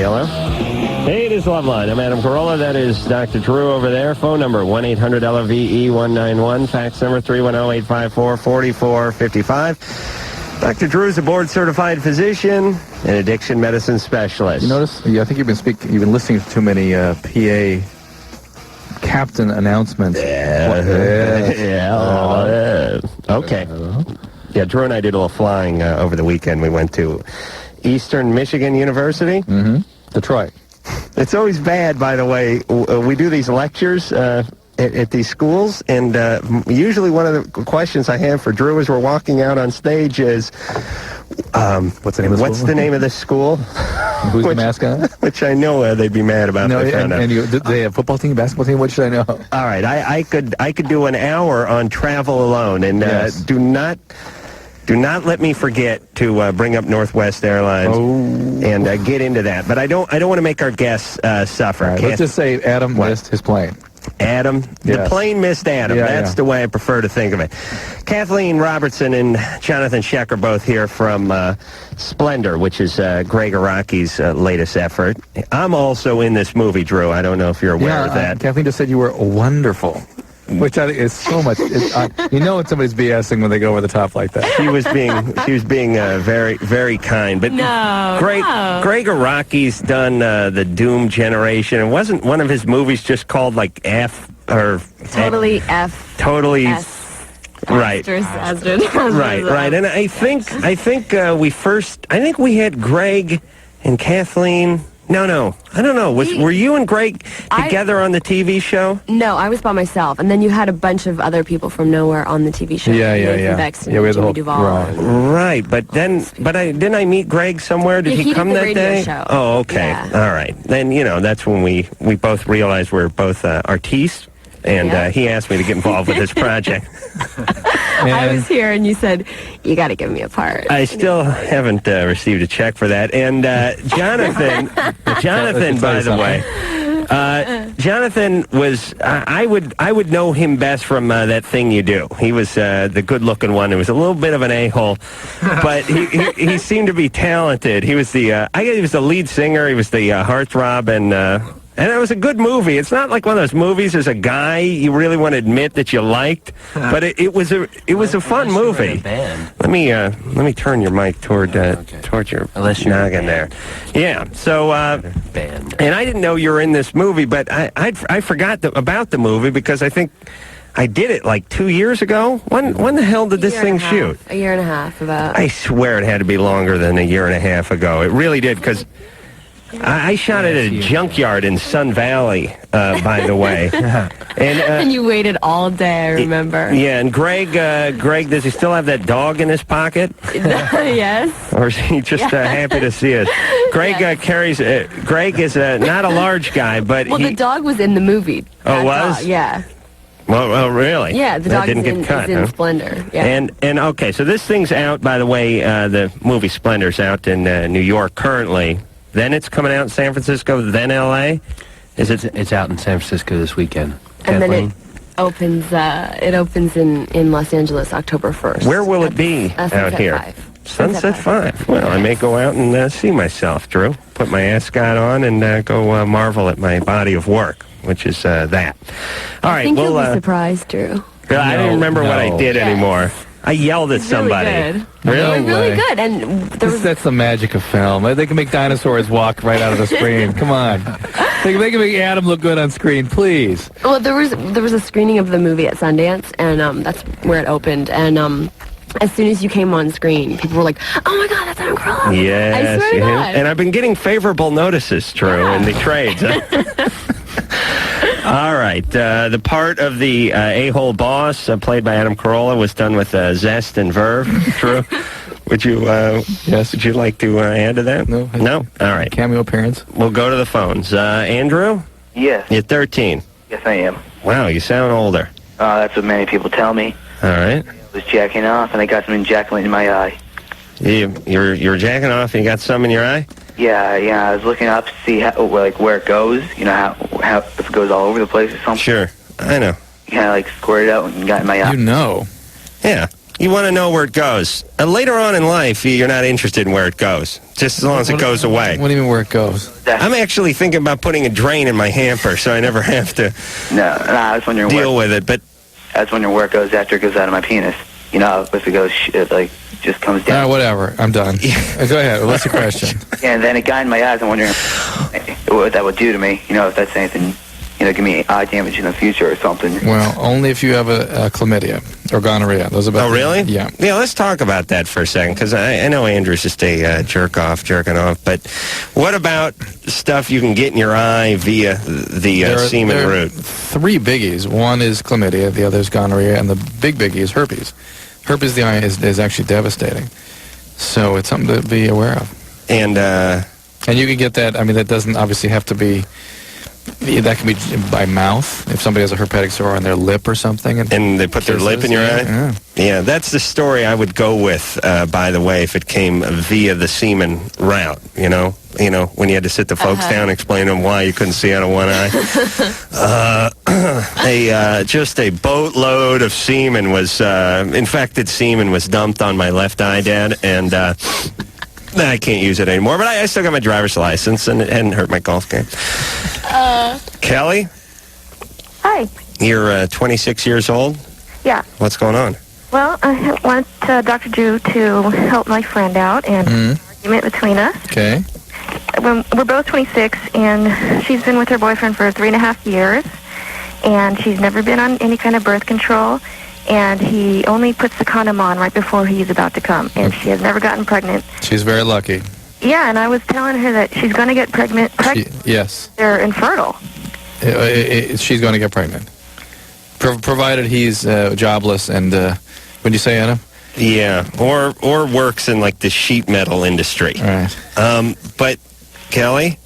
hello. Hey, it is Loveline. I'm Adam Carolla. That is Dr. Drew over there. Phone number 1-800-LOVE-191. Fax number 310-854-4455. Dr. Drew is a board-certified physician and addiction medicine specialist. You notice? Yeah, I think you've been listening to too many PA captain announcements. Okay. Yeah, Drew and I did a little flying over the weekend. We went to Eastern Michigan University. Mm-hmm. Detroit. It's always bad, by the way. We do these lectures at these schools, and usually one of the questions I have for Drew as we're walking out on stage is, what's the name of the school? What's the name of this school? Who's the mascot? Which I know they'd be mad about. No, do they have a football team, basketball team? What should I know? All right, I could do an hour on travel alone, and yes. Do not let me forget to bring up Northwest Airlines and get into that. But I don't want to make our guests suffer. Right, let's just say Adam missed his plane. Adam, the plane missed Adam. That's the way I prefer to think of it. Kathleen, Robertson, and Johnathon Schaech are both here from Splendor, which is Greg Araki's latest effort. I'm also in this movie, Drew. I don't know if you're aware of that. Kathleen just said you were wonderful. Which I think is so much. You know when somebody's BSing when they go over the top like that. She was being very, very kind. But Greg Araki's done the Doom Generation. And wasn't one of his movies just called like F or Totally F? Totally. S. Right. Right. And I think we had Greg and Kathleen. No. I don't know. Were you and Greg together on the TV show? No, I was by myself. And then you had a bunch of other people from nowhere on the TV show. Yeah. Bex and we had the Jimmy whole Duvall. Right. But didn't I meet Greg somewhere? Did he come did the that radio day? Show. Oh, okay. Yeah. All right. Then, that's when we both realized we're both artistes. And he asked me to get involved with this project. I was here, and you said, you got to give me a part. I still haven't received a check for that. And Johnathon, by the way, Johnathon was, I would know him best from that Thing You Do. He was the good-looking one. He was a little bit of an a-hole, but he seemed to be talented. He was he was the lead singer. He was the heartthrob, and it was a good movie. It's not like one of those movies as a guy you really want to admit that you liked, but it was a fun movie. Let me turn your mic toward your noggin there. Yeah. So and I didn't know you were in this movie, but I forgot about the movie because I think I did it like 2 years ago. When the hell did this thing shoot? A year and a half, about. I swear it had to be longer than a year and a half ago. It really did, because I shot it at a junkyard in Sun Valley, by the way. And you waited all day, I remember. Yeah, and Greg, does he still have that dog in his pocket? Yes. Or is he just happy to see us? Greg carries, Greg is not a large guy, but the dog was in the movie. Oh, was? Dog, yeah. Well, really? Yeah, the dog didn't is get cut, in Splendor. Yeah. And okay, so this thing's out, by the way, the movie Splendor's out in New York currently. Then it's coming out in San Francisco, then L.A.? It's out in San Francisco this weekend. And then it opens in Los Angeles October 1st. Where will it be out here? 5. Sunset 5. Well, I may go out and see myself, Drew. Put my ascot on and go marvel at my body of work, which is that. All right, I think you'll be surprised, Drew. I don't remember what I did anymore. I yelled at somebody. Really good. And that's the magic of film. They can make dinosaurs walk right out of the screen. Come on. They can make Adam look good on screen, please. Well, there was a screening of the movie at Sundance, and that's where it opened. And as soon as you came on screen, people were like, "Oh my God, that's Adam Carolla!" Yes, I swear to God. And I've been getting favorable notices, Drew, in the trades. All right. The part of the a-hole boss, played by Adam Carolla, was done with zest and verve. Drew, would you? Yes. Would you like to add to that? No. No. All right. Cameo appearance. We'll go to the phones. Andrew. Yes. You're 13. Yes, I am. Wow, you sound older. That's what many people tell me. All right. I was jacking off, and I got some ejaculate in my eye. You're jacking off, and you got some in your eye? Yeah. I was looking up to see where it goes. You know how if it goes all over the place or something. Sure, I know. You kind of squirted out and got in my eye. You know. Yeah. You want to know where it goes. Later on in life, you're not interested in where it goes, just as long as it goes away. What do you mean where it goes? I'm actually thinking about putting a drain in my hamper so I never have to I was wondering deal with it. But I was wondering where it goes after it goes out of my penis. You know, if it goes, just comes down. All right, whatever. I'm done. Go ahead. What's the question? Yeah, and then a guy in my eyes, I'm wondering what that would do to me. You know, if that's anything, give me eye damage in the future or something. Well, only if you have a chlamydia or gonorrhea. Those are about. Oh, really? Yeah. Yeah, let's talk about that for a second, because I know Andrew's just a jerking off, but what about stuff you can get in your eye via the semen there are route? 3 biggies. One is chlamydia, the other is gonorrhea, and the big biggie is herpes. Herpes in the eye is actually devastating. So it's something to be aware of. And you can get that. I mean, that doesn't obviously have to be. That can be by mouth if somebody has a herpetic sore on their lip or something. And they put their lip in your eye? Yeah, that's the story I would go with, by the way, if it came via the semen route, you know, when you had to sit the folks down and explain to them why you couldn't see out of one eye. Just a boatload of semen was, infected semen was dumped on my left eye, Dad, and I can't use it anymore, but I still got my driver's license, and it hadn't hurt my golf game. Kelly? Hi. You're 26 years old? Yeah. What's going on? Well, I want Dr. Drew to help my friend out and an argument between us. Okay. We're both 26, and she's been with her boyfriend for 3.5 years, and she's never been on any kind of birth control, and he only puts the condom on right before he's about to come, and she has never gotten pregnant. She's very lucky. Yeah, and I was telling her that she's going to get pregnant. Yes. They're infertile. She's going to get pregnant. Provided he's jobless and, what'd you say, Anna? Yeah, or works in, like, the sheet metal industry. All right. But, Kelly?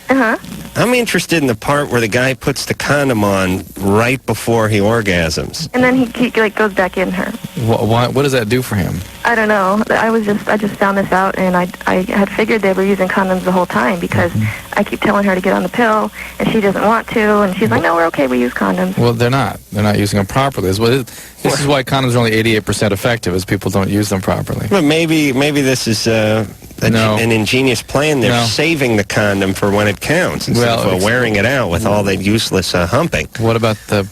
Uh-huh. I'm interested in the part where the guy puts the condom on right before he orgasms. And then he goes back in her. What does that do for him? I don't know. I just found this out, and I had figured they were using condoms the whole time because I keep telling her to get on the pill, and she doesn't want to, and she's like, no, we're okay, we use condoms. Well, they're not. They're not using them properly. This is why condoms are only 88% effective, is people don't use them properly. But maybe this is an ingenious plan. They're saving the condom for when it counts instead of wearing it out with all that useless humping. What about the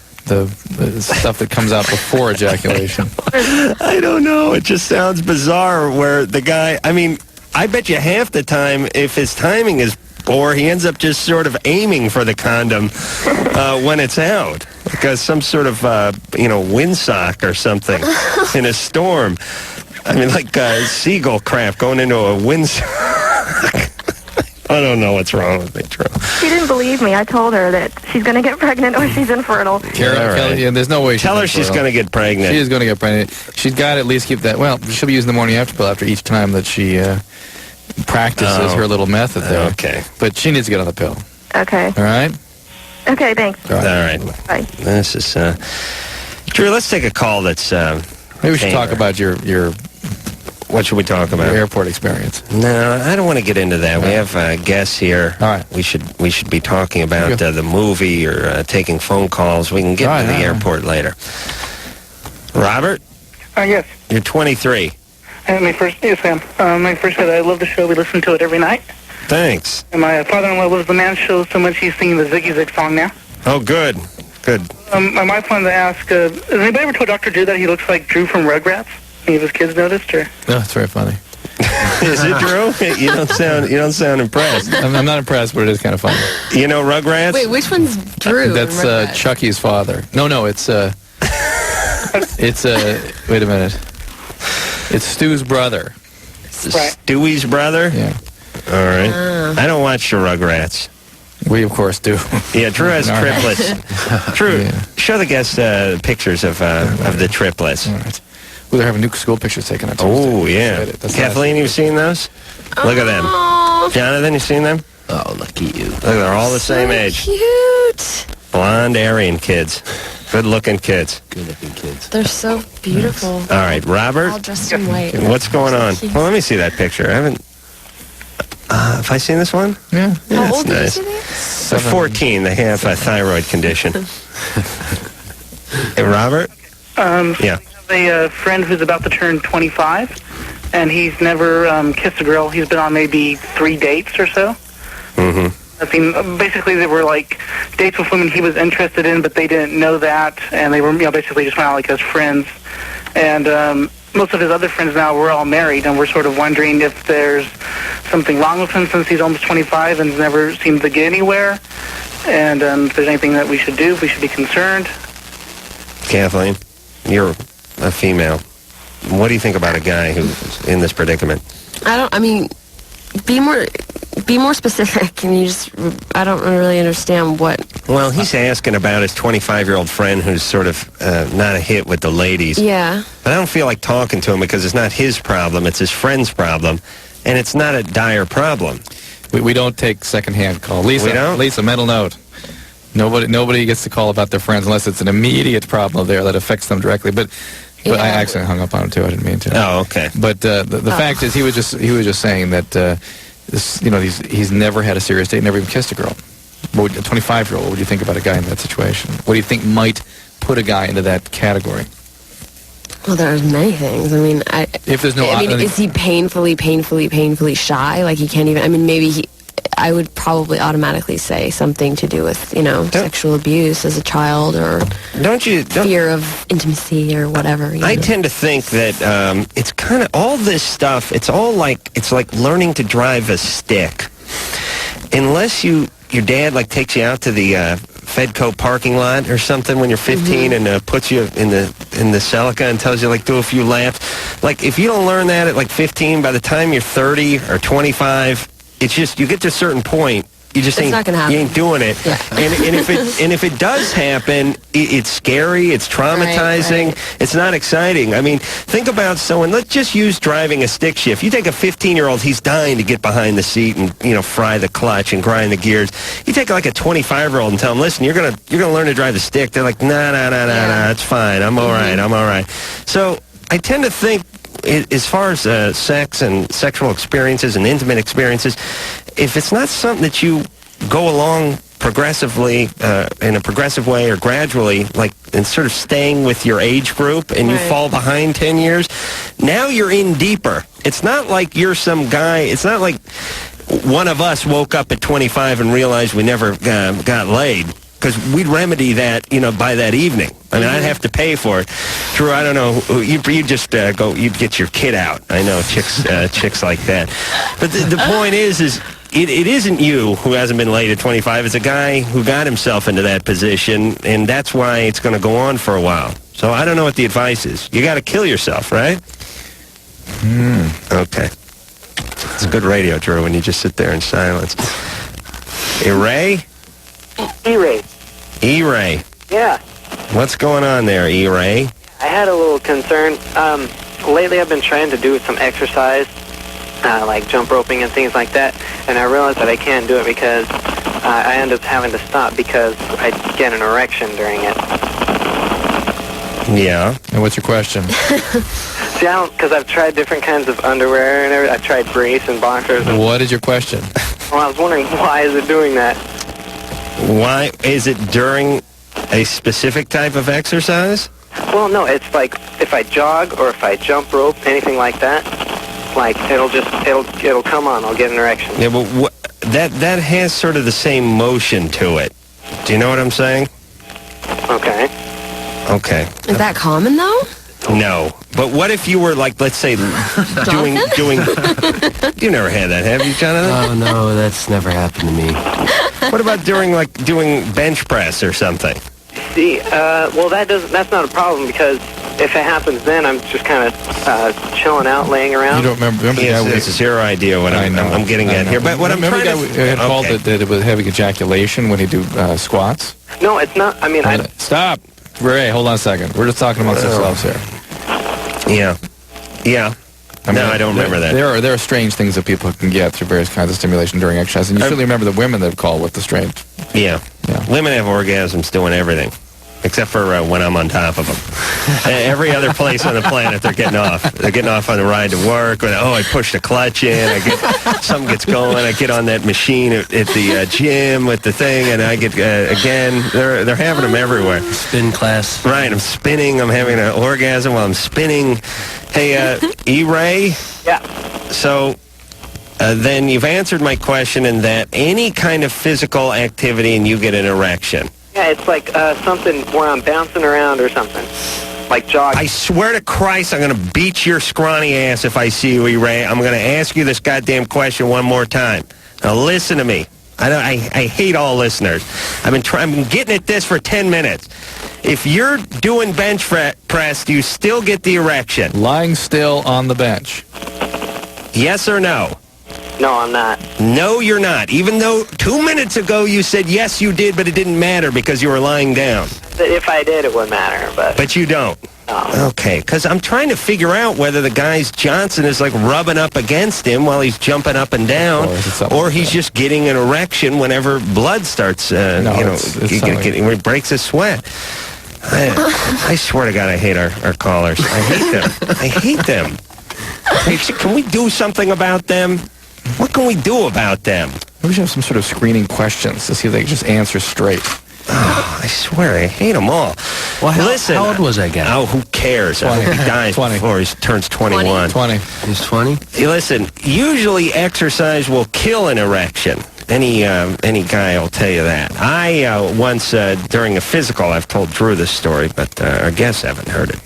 stuff that comes out before ejaculation? I don't know. It just sounds bizarre where the guy, I mean, I bet you half the time, if his timing is poor, he ends up just sort of aiming for the condom when it's out. Because some sort of, windsock or something in a storm. I mean, like seagull crap going into a windsock. I don't know what's wrong with me, Drew. She didn't believe me. I told her that she's going to get pregnant or she's infertile. Kelly, there's no way Tell her she's going to get pregnant. She is going to get pregnant. She's got to at least keep that. Well, she'll be using the morning after pill after each time that she practices her little method there. Okay. But she needs to get on the pill. Okay. All right? Okay, thanks. All right. Bye. This is, Drew, let's take a call that's, maybe we should talk about your what should we talk about? Your airport experience. No, I don't want to get into that. We have guests here. All right. We should be talking about the movie or taking phone calls. We can get to the airport later. Robert? Yes. You're 23. My first said I love the show. We listen to it every night. Thanks. And my father-in-law loves the Man Show so much he's singing the Ziggy Zig song now. Oh, good. Good. My wife wanted to ask, has anybody ever told Dr. Drew that he looks like Drew from Rugrats? Any of his kids noticed, or? No, it's very funny. Is it Drew? You don't sound impressed. I'm not impressed, but it is kind of funny. You know Rugrats? Wait, which one's Drew? That's Chucky's father. No, it's wait a minute. It's Stu's brother. Right. Stewie's brother? Yeah. All right. I don't watch the Rugrats. We, of course, do. Yeah, Drew has triplets. Drew, show the guests pictures of the triplets. All right. Well, they're having new school pictures taken on Tuesday. Oh, yeah. Kathleen, you've seen those? Look at them. Jonathan, you seen them? Oh, lucky you. Look, they're all the same age. Cute. Blonde Aryan kids. Good-looking kids. Good-looking kids. They're so beautiful. All right, Robert. All dressed in white. What's going on? Well, let me see that picture. I haven't... have I seen this one? Yeah. How old nice. are you? They're 14. They have a thyroid condition. Hey, Robert? We Yeah. have A friend who's about to turn 25, and he's never kissed a girl. He's been on maybe 3 dates or so. Mm-hmm. I mean, basically they were like dates with women he was interested in, but they didn't know that, and they were, basically just went out like as friends. And most of his other friends now were all married, and we're sort of wondering if there's something wrong with him since he's almost 25 and never seemed to get anywhere, and if there's anything that we should do, if we should be concerned. Kathleen, you're a female. What do you think about a guy who's in this predicament? Be more specific. And I don't really understand what. Well, he's asking about his 25-year-old friend who's sort of not a hit with the ladies. Yeah. But I don't feel like talking to him because it's not his problem, it's his friend's problem, and it's not a dire problem. We don't take secondhand call. Lisa, We don't? Lisa, mental note. Nobody gets to call about their friends unless it's an immediate problem there that affects them directly. But Yeah. I accidentally hung up on him too. I didn't mean to. Oh, okay. But the fact is, he was just saying that he's never had a serious date, never even kissed a girl. A 25-year-old. What would you think about a guy in that situation? What do you think might put a guy into that category? Well, there's many things. I mean, If there's no, is he painfully shy? Like he can't even. I mean, maybe I would probably automatically say something to do with, sexual abuse as a child or fear of intimacy or whatever. I tend to think that it's kind of all this stuff. It's like learning to drive a stick. Unless your dad takes you out to the Fedco parking lot or something when you're 15 and puts you in the Celica and tells you do a few laps. If you don't learn that at 15, by the time you're 30 or 25. It's just you get to a certain point, you just it's not gonna happen. You ain't doing it. Yeah. And if it does happen, it's scary, it's traumatizing, Right. It's not exciting. I mean, think about someone. Let's just use driving a stick shift. You take a 15-year-old, he's dying to get behind the seat and fry the clutch and grind the gears. You take a 25-year-old and tell him, listen, you're gonna learn to drive the stick. They're like, nah, it's fine. I'm all right. So I tend to think, as far as sex and sexual experiences and intimate experiences, if it's not something that you go along progressively, in a progressive way or gradually, and sort of staying with your age group and you fall behind 10 years, now you're in deeper. It's not like you're some guy, it's not like one of us woke up at 25 and realized we never got laid. Because we'd remedy that, by that evening. I mean, I'd have to pay for it. Drew, I don't know. You just go. You'd get your kid out. I know chicks like that. But the point is it isn't you who hasn't been laid at 25. It's a guy who got himself into that position, and that's why it's going to go on for a while. So I don't know what the advice is. You got to kill yourself, right? Okay. It's good radio, Drew, when you just sit there in silence. Hey, Ray? E-Ray. E-Ray. Yeah. What's going on there, E-Ray? I had a little concern. Lately I've been trying to do some exercise, like jump roping and things like that, and I realized that I can't do it because I end up having to stop because I get an erection during it. Yeah. And what's your question? See, because I've tried different kinds of underwear and everything. I've tried briefs and boxers. And, What is your question? well, I was wondering, why is it doing that? Why is it during a specific type of exercise? Well, no, it's like if I jog or if I jump rope, anything like that, it'll come on. I'll get an erection. Yeah, but that has sort of the same motion to it. Do you know what I'm saying? Okay. Okay. Is that common though? No. But what if you were let's say doing you never had that, have you, Jonathan? Oh, no, that's never happened to me. What about doing bench press or something? See, well, that's not a problem because if it happens then, I'm just kind of chilling out, laying around. You don't remember He the guy has zero idea what I'm getting at here. But what I'm trying to... we had called that it was having ejaculation when he do squats? No, it's not. I mean, Stop. Ray, hold on a second. We're just talking amongst ourselves here. Yeah. I don't remember that. There are strange things that people can get through various kinds of stimulation during exercise, and you surely remember the women that call with the strange. Yeah. Women have orgasms doing everything. except for when I'm on top of them. Every other place on the planet, they're getting off. They're getting off on the ride to work. Or, I pushed the clutch in. Something gets going. I get on that machine at the gym with the thing, and I get, again, they're having them everywhere. Spin class. Right, I'm spinning. I'm having an orgasm while I'm spinning. Hey, E-Ray? Yeah. So... then you've answered my question in that any kind of physical activity and you get an erection. Yeah, it's like something where I'm bouncing around or something, like jogging. I swear to Christ, I'm going to beat your scrawny ass if I see you, E-Ray. I'm going to ask you this goddamn question one more time. Now listen to me. I hate all listeners. I've been getting at this for 10 minutes. If you're doing bench press, do you still get the erection? Lying still on the bench. Yes or no? No, I'm not. No, you're not. Even though 2 minutes ago you said yes, you did, but it didn't matter because you were lying down. If I did, it would matter, but... But you don't? No. Okay, because I'm trying to figure out whether the guy's Johnson is like rubbing up against him while he's jumping up and down, or he's just getting an erection whenever blood starts, when he breaks his sweat. I swear to God, I hate our callers. I hate them. I hate them. Can we do something about them? What can we do about them? We should have some sort of screening questions to see if they can just answer straight. Oh, I swear, I hate them all. Well, listen, how old was that guy? Oh, who cares? 20. I hope he dies 20. before he turns 21. 20. He's 20? Listen, usually exercise will kill an erection. Any guy will tell you that. I once, during a physical, I've told Drew this story, but our guests haven't heard it.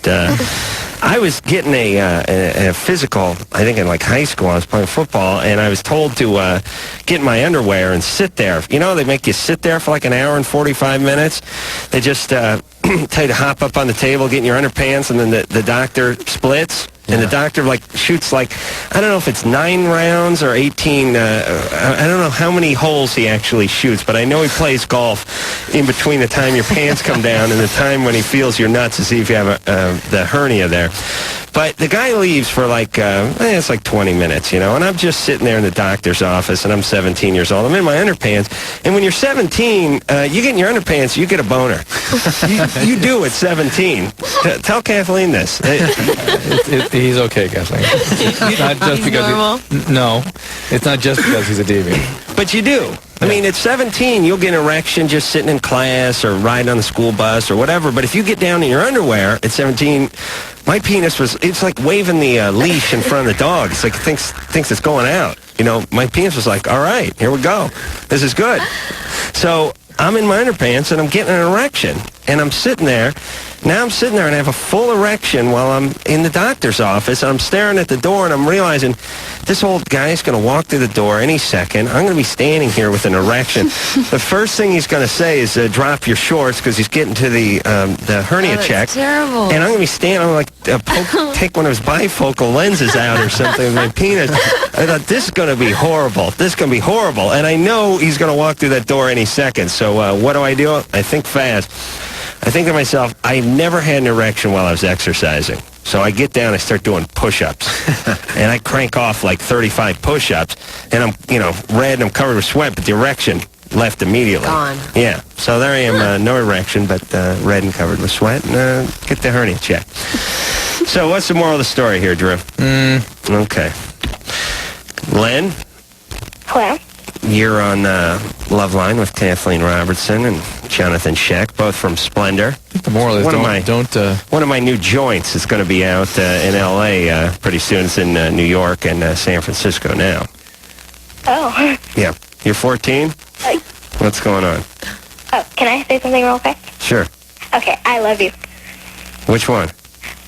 I was getting a physical, I think in like high school. I was playing football, and I was told to get in my underwear and sit there. You know, they make you sit there for like an hour and 45 minutes. They just tell you to hop up on the table, get in your underpants, and then the doctor splits. And the doctor, shoots, I don't know if it's 9 rounds or 18. I don't know how many holes he actually shoots, but I know he plays golf in between the time your pants come down and the time when he feels your nuts to see if you have the hernia there. But the guy leaves for it's like 20 minutes, and I'm just sitting there in the doctor's office, and I'm 17 years old. I'm in my underpants, and when you're 17, you get in your underpants, you get a boner. you do at 17. Tell Kathleen this. He's okay, Kathleen. It's not just because no, it's not just because he's a deviant. But you do. I mean, at 17, you'll get an erection just sitting in class or riding on the school bus or whatever. But if you get down in your underwear at 17, my penis it's like waving the leash in front of the dog. It's like it thinks it's going out. My penis was like, all right, here we go. This is good. So I'm in my underpants and I'm getting an erection. And I'm sitting there. Now I'm sitting there and I have a full erection while I'm in the doctor's office. And I'm staring at the door and I'm realizing this old guy's going to walk through the door any second. I'm going to be standing here with an erection. The first thing he's going to say is drop your shorts because he's getting to the hernia check. Terrible. And I'm going to be standing, take one of his bifocal lenses out or something with my penis. I thought, this is going to be horrible. This is going to be horrible. And I know he's going to walk through that door any second. So what do? I think fast. I think to myself, I never had an erection while I was exercising. So I get down, I start doing push-ups. And I crank off like 35 push-ups. And I'm, red and I'm covered with sweat, but the erection left immediately. Gone. Yeah. So there I am, no erection, but red and covered with sweat. And get the hernia checked. So what's the moral of the story here, Drew? Okay. Len? Hello? You're on Loveline with Kathleen Robertson and Johnathon Schaech, both from Splendor. The moral is one of my new joints is going to be out in L.A. Pretty soon. It's in New York and San Francisco now. Oh. Yeah. You're 14? What's going on? Oh, can I say something real quick? Sure. Okay, I love you. Which one?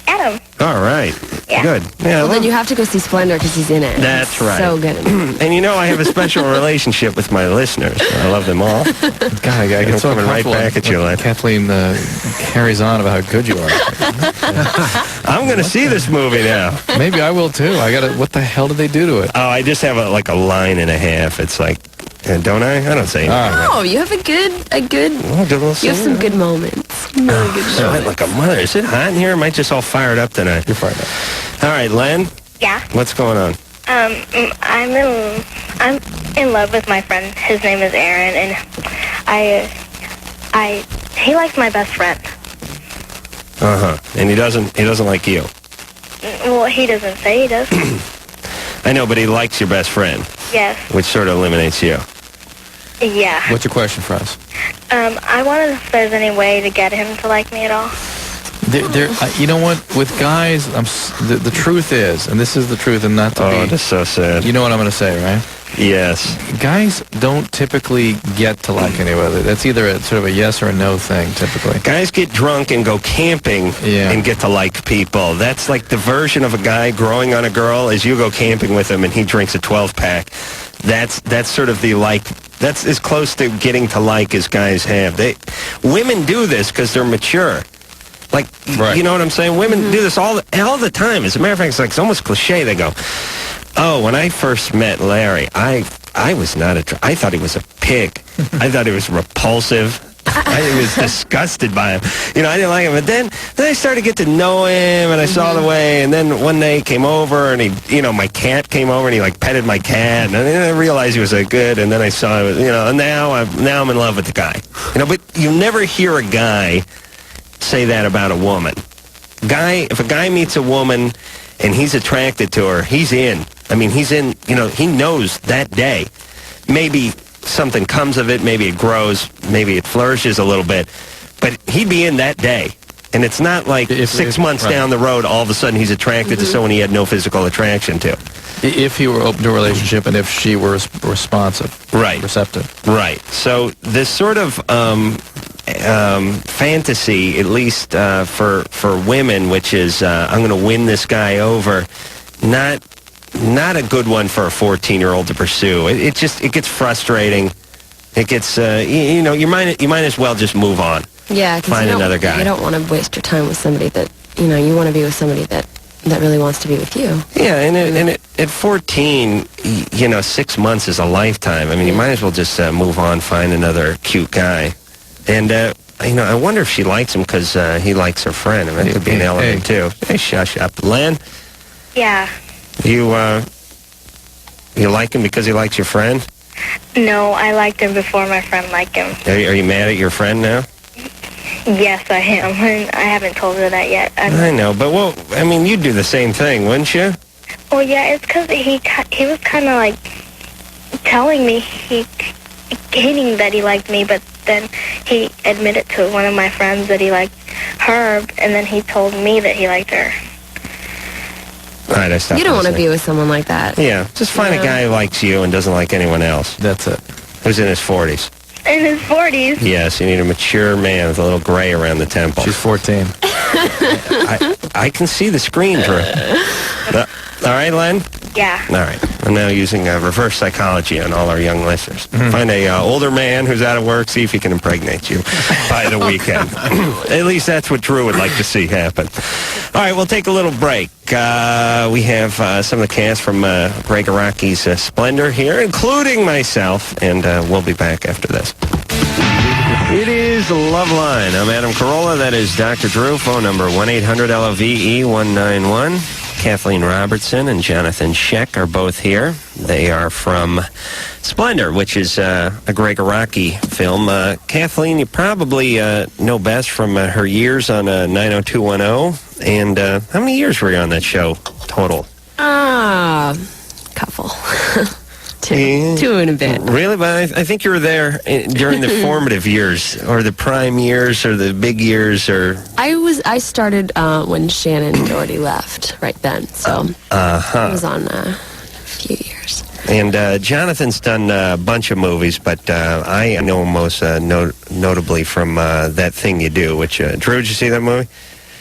Adam. All right. Yeah. Good. Yeah. Well, then you have to go see Splendor because he's in it. That's He's right. So good. And I have a special relationship with my listeners. I love them all. God, I get so coming right back at you, Len. Kathleen carries on about how good you are. I'm going to see this movie now. Maybe I will too. What the hell did they do to it? Oh, I just have a line and a half. It's like, don't I? I don't say anything. Oh, you have you have some good moments. Really good Sweat like a mother. Is it hot in here? Am I just all fired up tonight? You're fired up. All right, Len. Yeah? What's going on? I'm in love with my friend. His name is Aaron, and he likes my best friend. And he doesn't like you. Well, he doesn't say he does. I know, but he likes your best friend. Yes. Which sort of eliminates you. Yeah. What's your question for us? I wondered if there's any way to get him to like me at all. You know what? With guys, the truth is, and this is the truth, and not to be... Oh, that's so sad. You know what I'm going to say, right? Yes. Guys don't typically get to like anybody. That's either a sort of a yes or a no thing, typically. Guys get drunk and go camping and get to like people. That's like the version of a guy growing on a girl is you go camping with him and he drinks a 12-pack. That's sort of the like... That's as close to getting to like as guys have. Women do this because they're mature. Like, you know what I'm saying? Women do this all the time. As a matter of fact, it's almost cliche. They go, oh, when I first met Larry, I was not I thought he was a pig. I thought he was repulsive. I was disgusted by him. You know, I didn't like him. But then I started to get to know him, and I saw the way. And then one day he came over, and my cat came over, and he like petted my cat, and then I realized he was a good. And then I saw, and now I'm in love with the guy. You know, but you never hear a guy say that about a woman. If a guy meets a woman and he's attracted to her, he's in. I mean, he's in. He knows that day. Maybe something comes of it, maybe it grows, maybe it flourishes a little bit, but he'd be in that day. And it's not like 6 months down the road, all of a sudden he's attracted to someone he had no physical attraction to. If he were open to a relationship and if she were responsive. Right. Receptive. Right. So this sort of fantasy, at least for women, which is I'm going to win this guy over, not a good one for a 14-year-old to pursue. It gets frustrating. It gets you might as well just move on. Yeah, because find another guy. You don't want to waste your time with somebody that you want to be with somebody that really wants to be with you. Yeah, and at 14, 6 months is a lifetime. I mean, you might as well just move on, find another cute guy. And I wonder if she likes him because he likes her friend. I mean, that could be an element too. Hey, shush up, Len. Yeah. You like him because he likes your friend? No, I liked him before my friend liked him. Are you mad at your friend now? Yes, I am. I haven't told her that yet. I know, but you'd do the same thing, wouldn't you? Well, yeah, it's because he was kind of like telling me he knew that he liked me, but then he admitted to one of my friends that he liked her, and then he told me that he liked her. All right, I stopped. You don't want to be with someone like that. Yeah, just find a guy who likes you and doesn't like anyone else. That's it. Who's in his 40s. In his 40s? Yes, you need a mature man with a little gray around the temple. She's 14. I can see the screen, Drew. All right, Len? Yeah. All right. I'm now using reverse psychology on all our young listeners. Find a older man who's out of work, see if he can impregnate you by the weekend. At least that's what Drew would like to see happen. All right, we'll take a little break. We have some of the cast from Greg Araki's Splendor here, including myself, and we'll be back after this. It is Loveline. I'm Adam Carolla. That is Dr. Drew. Phone number 1-800-LOVE-191. Kathleen Robertson and Johnathon Schaech are both here. They are from Splendor, which is a Greg Araki film. Kathleen, you probably know best from her years on 90210. And how many years were you on that show total? Couple. Two and a bit. Really? But I think you were there during the formative years, or the prime years, or the big years, or... I started when Shannon already left right then, so I was on a few years. And Johnathon's done a bunch of movies, but I know him most notably from That Thing You Do, which... Drew, did you see that movie?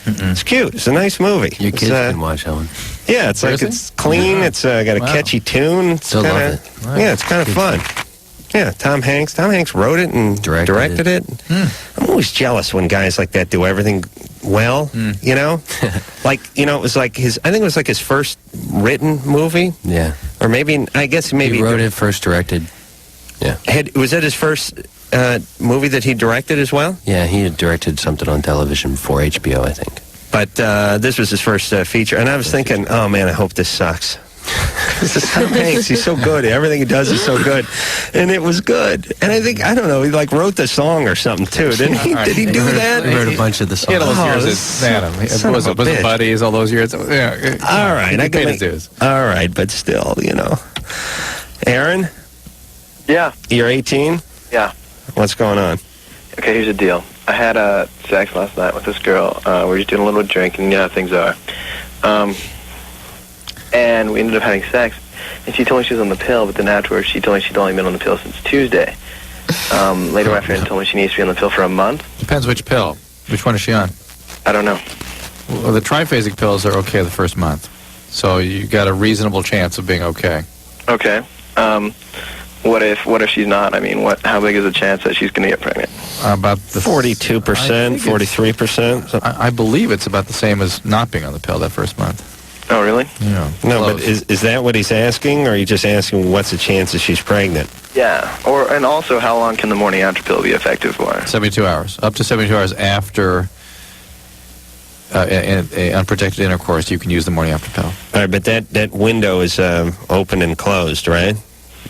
It's cute. It's a nice movie. Your kids can watch that one. Yeah, it's like it's clean. It's got a catchy tune. It's Still love it. Wow. Yeah, it's kind of fun. Yeah, Tom Hanks. Tom Hanks wrote it and directed it. I'm always jealous when guys like that do everything well. You know, it was like his. I think it was like his first written movie. Yeah, or maybe he wrote it, first directed. Yeah, was that his first movie that he directed as well? Yeah, he had directed something on television before HBO, I think. But this was his first feature, and I was thinking, oh man, I hope this sucks. This is Tom Hanks. He's so good. Everything he does is so good. And it was good. And I think, I don't know, he like wrote the song or something too, didn't he? Did he do that? He wrote a bunch of the songs. He had all those years at Adam. Was it Buddies, all those years? Yeah. All right. I paid his dues. All right, but still, you know. Aaron? Yeah. You're 18? Yeah. What's going on? Okay, here's the deal. I had sex last night with this girl. We were just doing a little drinking, you know how things are. And we ended up having sex. And she told me she was on the pill, but then afterwards she told me she'd only been on the pill since Tuesday. Later my friend told me she needs to be on the pill for a month. Depends which pill. Which one is she on? I don't know. Well, the triphasic pills are okay the first month. So you got a reasonable chance of being okay. Okay. What if she's not? I mean, how big is the chance that she's going to get pregnant? About the 42%, 43%. I believe it's about the same as not being on the pill that first month. Oh, really? Yeah. No, Close. but is that what he's asking, or are you just asking what's the chances she's pregnant? Yeah. And also, how long can the morning after pill be effective for? 72 hours. Up to 72 hours after unprotected intercourse, you can use the morning after pill. All right, but that window is open and closed, right?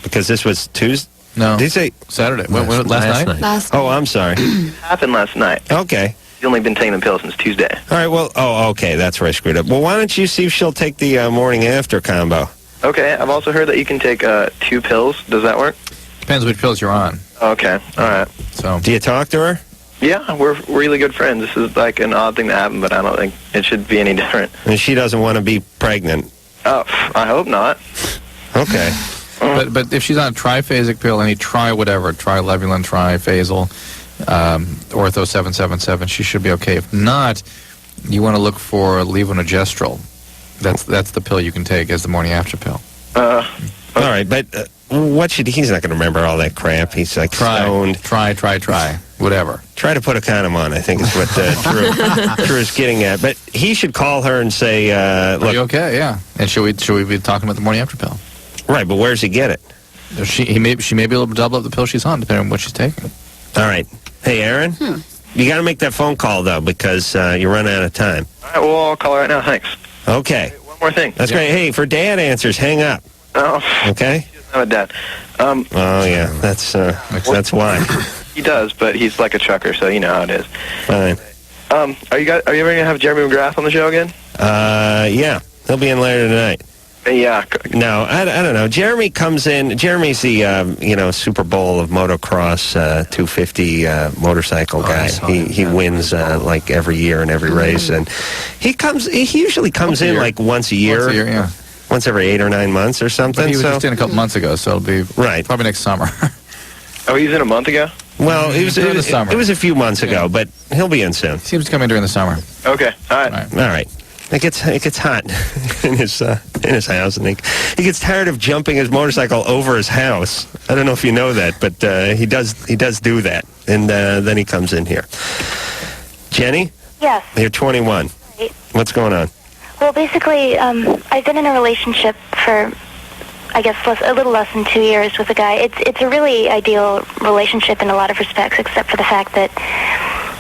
Because this was Tuesday? No. Did he say Saturday? Last night? Last Oh, I'm sorry. Happened last night. Okay. She's only been taking the pill since Tuesday. All right, well, okay, that's where I screwed up. Well, why don't you see if she'll take the morning after combo? Okay, I've also heard that you can take 2 pills. Does that work? Depends which pills you're on. Okay, all right. So. Do you talk to her? Yeah, we're really good friends. This is like an odd thing to happen, but I don't think it should be any different. And she doesn't want to be pregnant? Oh, I hope not. Okay. But if she's on a triphasic pill, any Loveline, Triphasal, Ortho 777, she should be okay. If not, you want to look for levonorgestrel. That's the pill you can take as the morning after pill. All right, but he's not going to remember all that crap. He's like stoned. Try. Whatever. Try to put a condom on, I think is what Drew is getting at. But he should call her and say, look. Are you okay? Yeah. And should we be talking about the morning after pill? Right, but where's he get it? She may be able to double up the pill she's on, depending on what she's taking. All right. Hey, Aaron, you got to make that phone call, though, because you're running out of time. All right, well, I'll call her right now. Thanks. Okay. Hey, one more thing. That's great. Hey, for dad answers, hang up. Oh. Okay? He doesn't have a dad. Oh, yeah, that's why. He does, but he's like a trucker, so you know how it is. Fine. Are you ever going to have Jeremy McGrath on the show again? Yeah. He'll be in later tonight. Yeah. No, I don't know. Jeremy comes in. Jeremy's the Super Bowl of motocross 250 motorcycle guy. He wins like every year in every race, and he usually comes in like once a year. Once a year, yeah. Once every 8 or 9 months or something. But he was just in a couple months ago, so it'll be probably next summer. Oh, he was in a month ago? Well, it was a few months ago, but he'll be in soon. Seems to come in during the summer. Okay, all right. It gets hot in his house, and he gets tired of jumping his motorcycle over his house. I don't know if you know that, but he does do that, and then he comes in here. Jenny? Yes. You're 21. Right. What's going on? Well, basically, I've been in a relationship for, I guess, a little less than 2 years with a guy. It's a really ideal relationship in a lot of respects, except for the fact that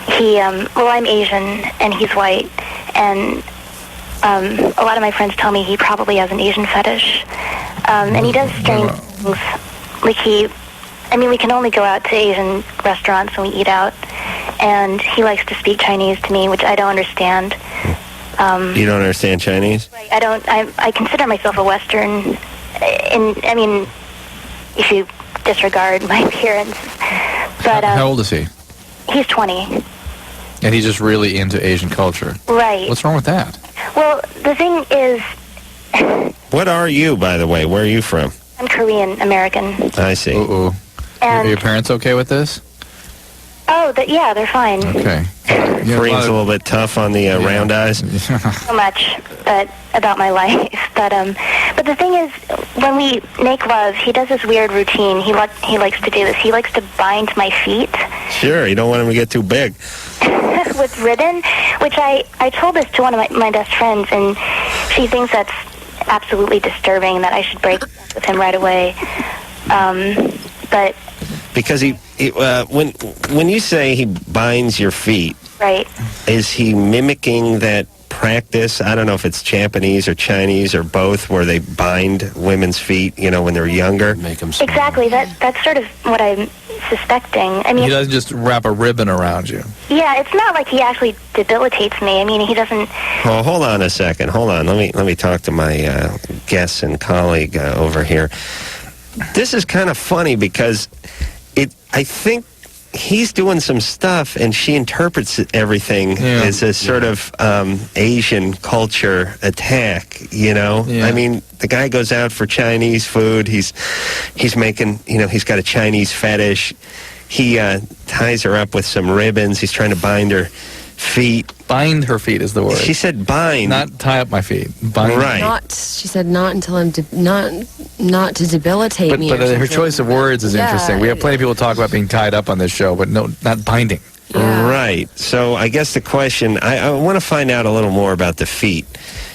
I'm Asian and he's white, and a lot of my friends tell me he probably has an Asian fetish, and he does strange things. Like we can only go out to Asian restaurants when we eat out, and he likes to speak Chinese to me, which I don't understand. You don't understand Chinese? I don't. I consider myself a Western, if you disregard my appearance. But how old is he? He's 20. And he's just really into Asian culture. Right. What's wrong with that? Well, the thing is... What are you, by the way? Where are you from? I'm Korean American. I see. Uh-oh. And are your parents okay with this? Oh, yeah, they're fine. Okay. Korean's a little bit tough on the round eyes. So much about my life. But the thing is, when we make love, he does this weird routine. He likes to do this. He likes to bind my feet. Sure, you don't want him to get too big. With ribbon, which I told this to one of my best friends, and she thinks that's absolutely disturbing, that I should break up with him right away. But... Because when you say he binds your feet, right, is he mimicking that practice. I don't know if it's Japanese or Chinese or both, where they bind women's feet, when they're younger. Make them Exactly. That's sort of what I'm suspecting. I mean, He doesn't just wrap a ribbon around you. yeah, it's not like he actually debilitates me. I mean, he doesn't. Oh, hold on a second. Hold on. Let me talk to my guest and colleague over here. This is kind of funny because I think he's doing some stuff, and she interprets everything as a sort of Asian culture attack. Yeah. I mean, the guy goes out for Chinese food. He's making. He's got a Chinese fetish. He ties her up with some ribbons. He's trying to bind her feet. Bind her feet is the word. She said bind. Not tie up my feet. Bind. Right. She said not until I'm not to debilitate me. But or her something. choice of words is interesting. We have plenty of people talk about being tied up on this show, but no, not binding. Yeah. Right. So I guess the question, I want to find out a little more about the feet.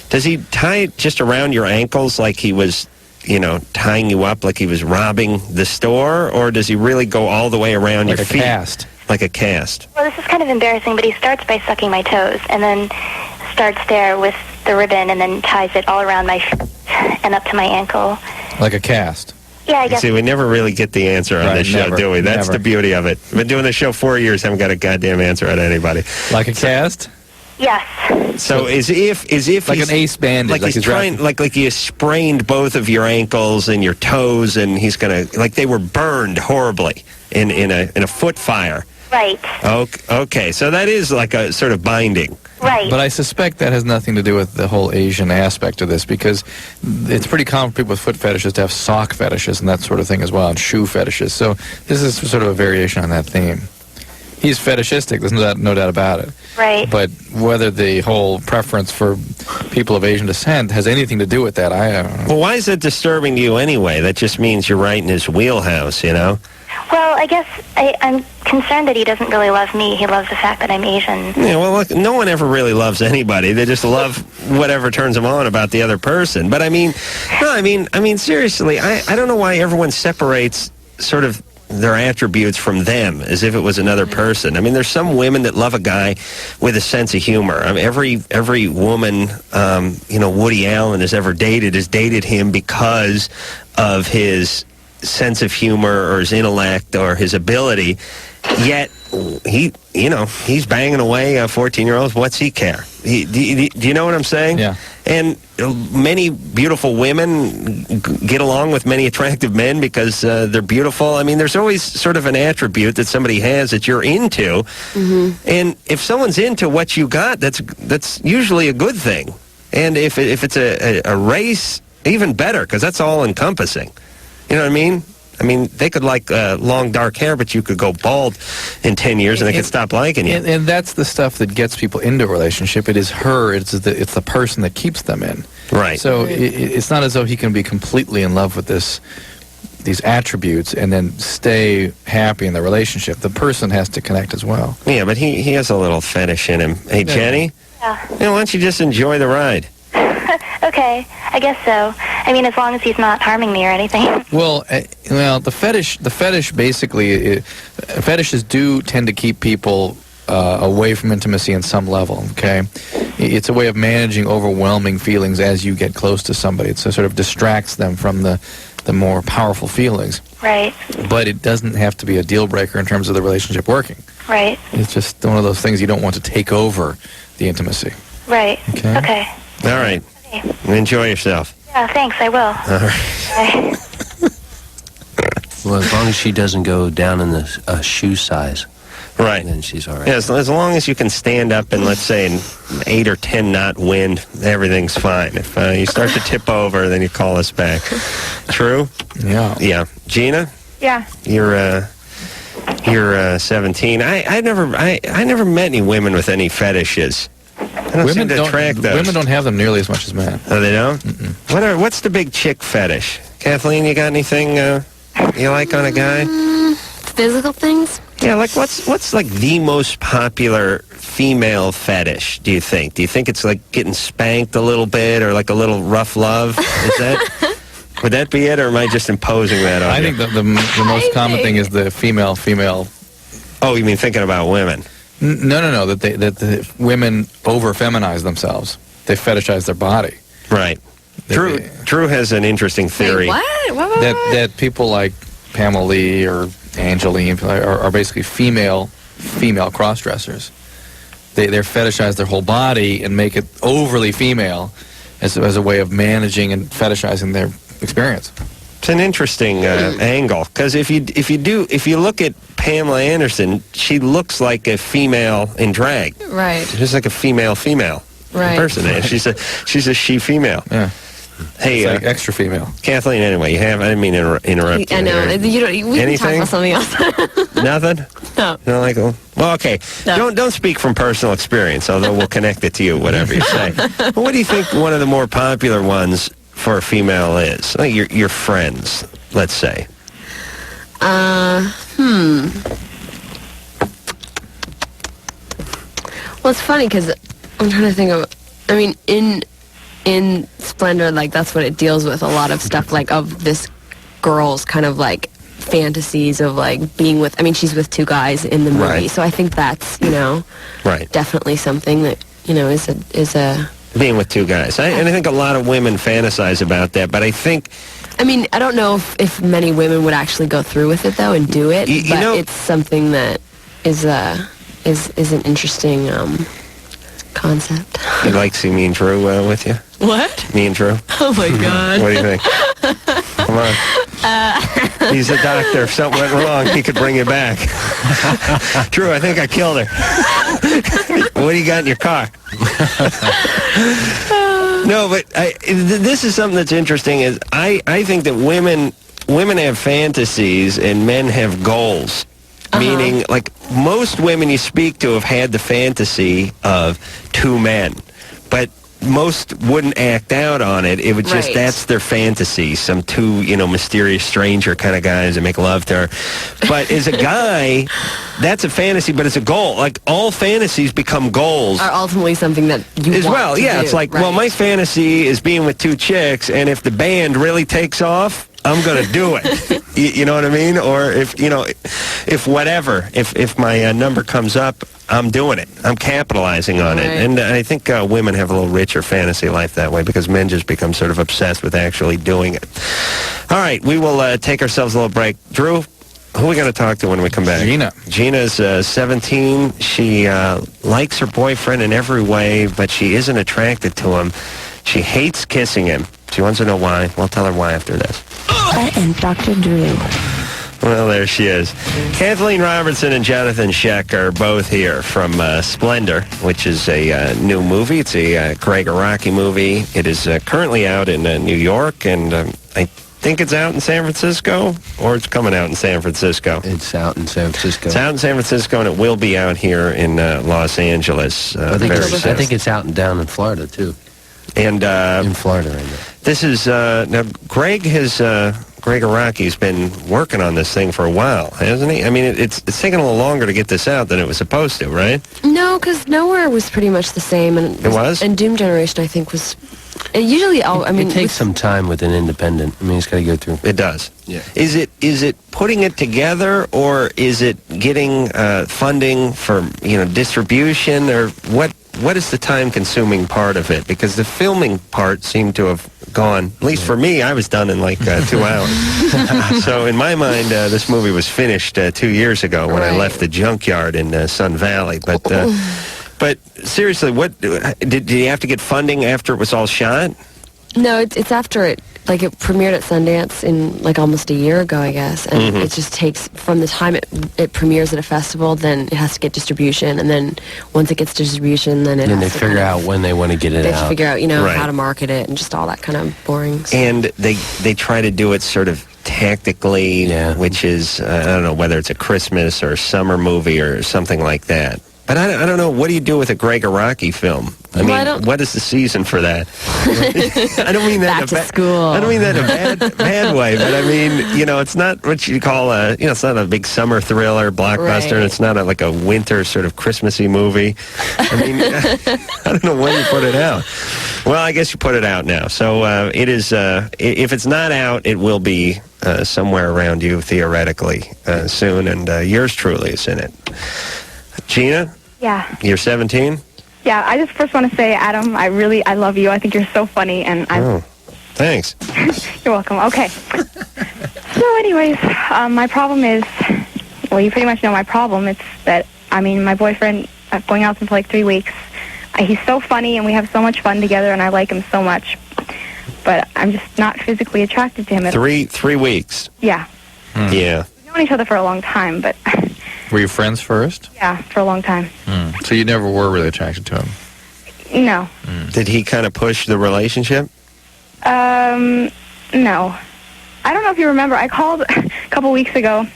Does he tie it just around your ankles like he was, tying you up like he was robbing the store? Or does he really go all the way around Like your a feet? cast. Like a cast. Well, this is kind of embarrassing, but he starts by sucking my toes, and then starts there with the ribbon, and then ties it all around my feet and up to my ankle. Like a cast. Yeah, I guess. See, we never really get the answer on Right, this show, never, do we? That's never. the beauty of it. I've been doing this show 4 years, haven't got a goddamn answer out of anybody. Like a cast? Yes. So as if Like he's, an ace bandage. like he's trying, like he has sprained both of your ankles and your toes, and he's gonna, like they were burned horribly in a foot fire. Right. Okay, so that is like a sort of binding. Right. But I suspect that has nothing to do with the whole Asian aspect of this, because it's pretty common for people with foot fetishes to have sock fetishes and that sort of thing as well, and shoe fetishes. So this is sort of a variation on that theme. He's fetishistic, there's no doubt about it. Right. But whether the whole preference for people of Asian descent has anything to do with that, I don't know. Well, why is that disturbing to you anyway? That just means you're right in his wheelhouse, Well, I guess I'm concerned that he doesn't really love me. He loves the fact that I'm Asian. Yeah, well, look, no one ever really loves anybody. They just love whatever turns them on about the other person. But I mean, seriously, I don't know why everyone separates sort of their attributes from them as if it was another person. I mean, there's some women that love a guy with a sense of humor. I mean, every woman, Woody Allen has ever dated has dated him because of his sense of humor or his intellect or his ability. Yet he's banging away 14-year-olds. What's he care? Do you know what I'm saying? Yeah. And many beautiful women get along with many attractive men because they're beautiful. I mean, there's always sort of an attribute that somebody has that you're into. Mm-hmm. And if someone's into what you got, that's usually a good thing. And if it's a race, even better, because that's all encompassing. You know what I mean? I mean, they could like long, dark hair, but you could go bald in 10 years and they could stop liking you. And that's the stuff that gets people into a relationship. It is her. It's the person that keeps them in. Right. So it's not as though he can be completely in love with these attributes and then stay happy in the relationship. The person has to connect as well. Yeah, but he has a little fetish in him. Hey, Jenny? Yeah. Why don't you just enjoy the ride? Okay, I guess so. I mean, as long as he's not harming me or anything. Well, the fetish basically, fetishes do tend to keep people away from intimacy in some level, okay? It's a way of managing overwhelming feelings as you get close to somebody. It sort of distracts them from the more powerful feelings. Right. But it doesn't have to be a deal breaker in terms of the relationship working. Right. It's just one of those things you don't want to take over the intimacy. Right. Okay. All right. Okay. Enjoy yourself. Yeah, thanks, I will. All right. Bye. Well, as long as she doesn't go down in the shoe size, Right. then she's all right. Yeah, as long as you can stand up in, let's say, an 8 or 10 knot wind, everything's fine. If you start to tip over, then you call us back. True? Yeah. Yeah. Gina? Yeah. You're 17. I never met any women with any fetishes. I don't seem to attract those. Women don't have them nearly as much as men. Oh, they don't? Mm-mm. What's the big chick fetish? Kathleen, you got anything you like on a guy? Physical things? Yeah, like what's like the most popular female fetish, do you think? Do you think it's like getting spanked a little bit or like a little rough love? Is that would that be it, or am I just imposing that on you? I think the most common thing is the female. Oh, you mean thinking about women? No. That the women over-feminize themselves. They fetishize their body. Right. Drew has an interesting theory. Wait, what? That people like Pamela Lee or Angeline are basically female cross-dressers. They fetishize their whole body and make it overly female as a way of managing and fetishizing their experience. It's an interesting angle, because if you look at Pamela Anderson, she looks like a female in drag. Right. She's like a female right. person. She's a she-female. Yeah. Hey, it's like extra female. Kathleen. Anyway, I didn't mean to interrupt you. I know. We can talk about something else. Nothing. No. You don't like it? Well, okay. No. Don't speak from personal experience, although we'll connect it to you, whatever you say. But what do you think one of the more popular ones for a female is? Like your friends, let's say. Well, it's funny because I'm trying to think of. I mean, in Splendor, like that's what it deals with, a lot of stuff like of this girl's kind of like fantasies of like being with. I mean, she's with two guys in the movie, Right. so I think that's Right. definitely something that is a. Being with two guys. And I think a lot of women fantasize about that, but I think... I mean, I don't know if many women would actually go through with it, though, and do it, but it's something that is an interesting concept. You'd like to see me and Drew with you? What? Me and Drew? Oh, my God. What do you think? Come on. He's a doctor. If something went wrong, he could bring you back. Drew, I think I killed her. What do you got in your car? No, but this is something that's interesting. Is I think that women have fantasies and men have goals. Meaning, like, most women you speak to have had the fantasy of two men. But most wouldn't act out on it. It would just, Right. that's their fantasy. Some two, mysterious stranger kind of guys that make love to her. But as a guy, that's a fantasy, but it's a goal. Like, all fantasies become goals. Are ultimately something that you As want well, to yeah. do, It's like, right. well, my fantasy is being with two chicks, and if the band really takes off, I'm going to do it. You know what I mean? Or if my number comes up, I'm doing it. I'm capitalizing on it. Right. And I think women have a little richer fantasy life that way, because men just become sort of obsessed with actually doing it. All right, we will take ourselves a little break. Drew, who are we going to talk to when we come back? Gina. Gina's 17. She likes her boyfriend in every way, but she isn't attracted to him. She hates kissing him. She wants to know why. We'll tell her why after this. And Dr. Drew. Well, there she is. Kathleen Robertson and Johnathon Schaech are both here from Splendor, which is a new movie. It's a Greg Araki movie. It is currently out in New York, and I think it's out in San Francisco, or it's coming out in San Francisco. It's out in San Francisco. It's out in San Francisco, and it will be out here in Los Angeles I very soon. think it's out and down in Florida, too. And In Florida right now. this is, now Greg Araki's been working on this thing for a while, hasn't he? I mean, it's taken a little longer to get this out than it was supposed to, right? No, because Nowhere was pretty much the same. And It was? And Doom Generation, I think, was... Usually, It takes some time with an independent. I mean, it's got to go through. It does. Yeah. Is it putting it together, or is it getting funding for distribution, or what is the time-consuming part of it? Because the filming part seemed to have gone. At least for me, I was done in like 2 hours. So in my mind, this movie was finished 2 years ago when I Right. left the junkyard in Sun Valley. But seriously, what did you have to get funding after it was all shot? No, it's after it. Like, it premiered at Sundance in, like, almost a year ago, I guess. And it just takes, from the time it premieres at a festival, then it has to get distribution. And then once it gets distribution, then it And has they to figure kind of- out when they want to get it They have to out. figure out, Right. how to market it and just all that kind of boring stuff. And they try to do it sort of tactically, Yeah. which is, I don't know, whether it's a Christmas or a summer movie or something like that. But I don't know, what do you do with a Greg Araki film? I mean, what is the season for that? I don't mean that Back to school. I don't mean that in a bad way, but I mean, it's not what you call it's not a big summer thriller, blockbuster, and Right. it's not like a winter sort of Christmassy movie. I mean, I don't know when you put it out. Well, I guess you put it out now. So it is, if it's not out, it will be somewhere around you, theoretically, soon, and yours truly is in it. Gina, Yeah. You're 17? Yeah, I just first want to say, Adam, I love you. I think you're so funny, and Thanks. You're welcome. Okay. So anyways, my problem is, well, you pretty much know my problem. It's that, my boyfriend, going out for like 3 weeks. He's so funny, and we have so much fun together, and I like him so much. But I'm just not physically attracted to him. 3 weeks? Yeah. Yeah. We've known each other for a long time, but... Were you friends first? Yeah, for a long time. So you never were really attracted to him? No. Did he kind of push the relationship? No. I don't know if you remember, I called a couple weeks ago,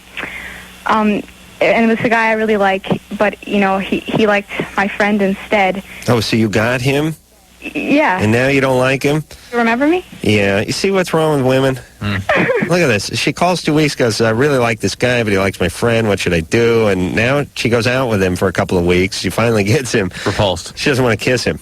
and it was a guy I really like, but, he liked my friend instead. Oh, so you got him? Yeah. And now you don't like him? You remember me? Yeah. You see what's wrong with women? Look at this. She calls 2 weeks ago, says, I really like this guy, but he likes my friend. What should I do? And now she goes out with him for a couple of weeks. She finally gets him. Repulsed. She doesn't want to kiss him.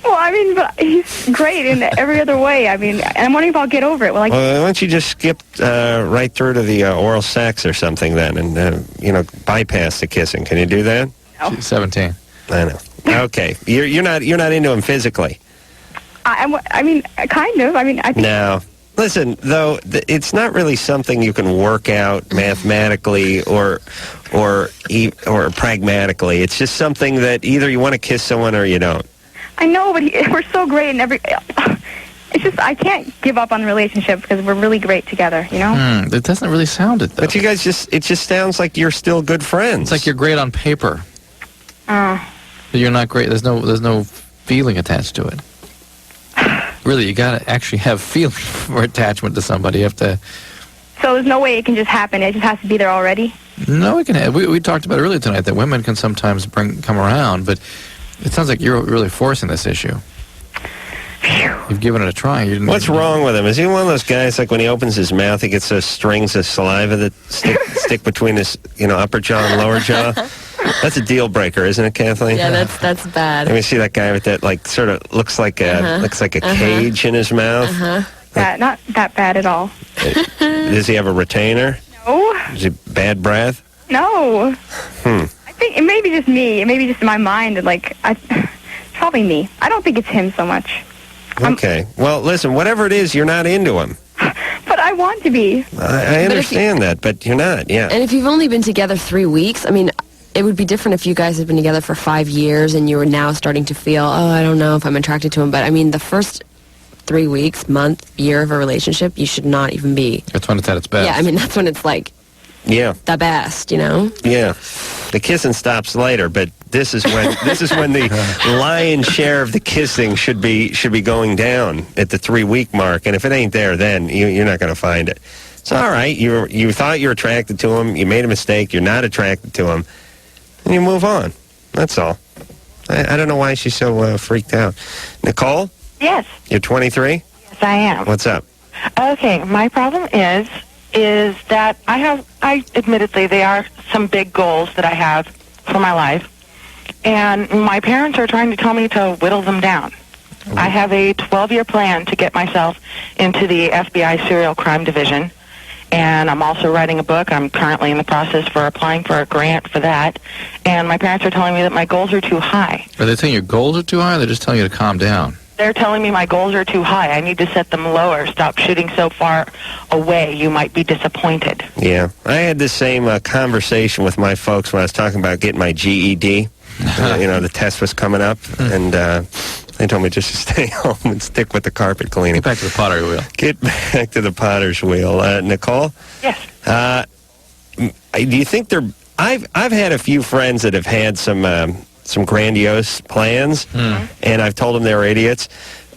Well, but he's great in every other way. And I'm wondering if I'll get over it. Well, why don't you just skip right through to the oral sex or something then and, bypass the kissing. Can you do that? No. She's 17. I know. Okay. You're not into him physically? kind of. I think... No. Listen, though, it's not really something you can work out mathematically or pragmatically. It's just something that either you want to kiss someone or you don't. I know, but we're so great in every... It's just, I can't give up on the relationship because we're really great together, It doesn't really sound it, though. But you guys it just sounds like you're still good friends. It's like you're great on paper. But you're not great. There's no feeling attached to it. Really, you got to actually have feeling or attachment to somebody. You have to... So there's no way it can just happen. It just has to be there already? No, it can. We talked about earlier tonight that women can sometimes come around, but it sounds like you're really forcing this issue. You've given it a try. What's wrong with him? Is he one of those guys, like when he opens his mouth, he gets those strings of saliva that stick between his, upper jaw and lower jaw? That's a deal breaker, isn't it, Kathleen? Yeah, that's bad. Let me see that guy with that, sort of looks like a cage in his mouth. Not that bad at all. Does he have a retainer? No. Is he bad breath? No. I think it may be just me. It may be just in my mind. It's probably me. I don't think it's him so much. Okay. Well, listen, whatever it is, you're not into him. But I want to be. I understand that, but you're not, yeah. And if you've only been together 3 weeks, it would be different if you guys had been together for 5 years and you were now starting to feel, I don't know if I'm attracted to him. But, the first 3 weeks, month, year of a relationship, you should not even be. That's when it's at its best. Yeah, that's when it's the best, Yeah. The kissing stops later, but this is when the lion's share of the kissing should be going down at the 3 week mark. And if it ain't there, then you're not going to find it. It's all right. You thought you were attracted to him. You made a mistake. You're not attracted to him. And you move on. That's all. I don't know why she's so freaked out. Nicole? Yes. You're 23? Yes, I am. What's up? Okay, my problem is that admittedly, they are some big goals that I have for my life, and my parents are trying to tell me to whittle them down. I have a 12-year plan to get myself into the FBI Serial Crime Division, and I'm also writing a book. I'm currently in the process for applying for a grant for that, and my parents are telling me that my goals are too high. Are they telling your goals are too high, or they're just telling you to calm down? They're telling me my goals are too high. I need to set them lower. Stop shooting so far away. You might be disappointed. Yeah. I had the same conversation with my folks when I was talking about getting my GED. The test was coming up, and they told me just to stay home and stick with the carpet cleaning. Get back to the pottery wheel. Get back to the potter's wheel. Nicole? Yes. Do you think I've had a few friends that have had some grandiose plans, and I've told them they were idiots,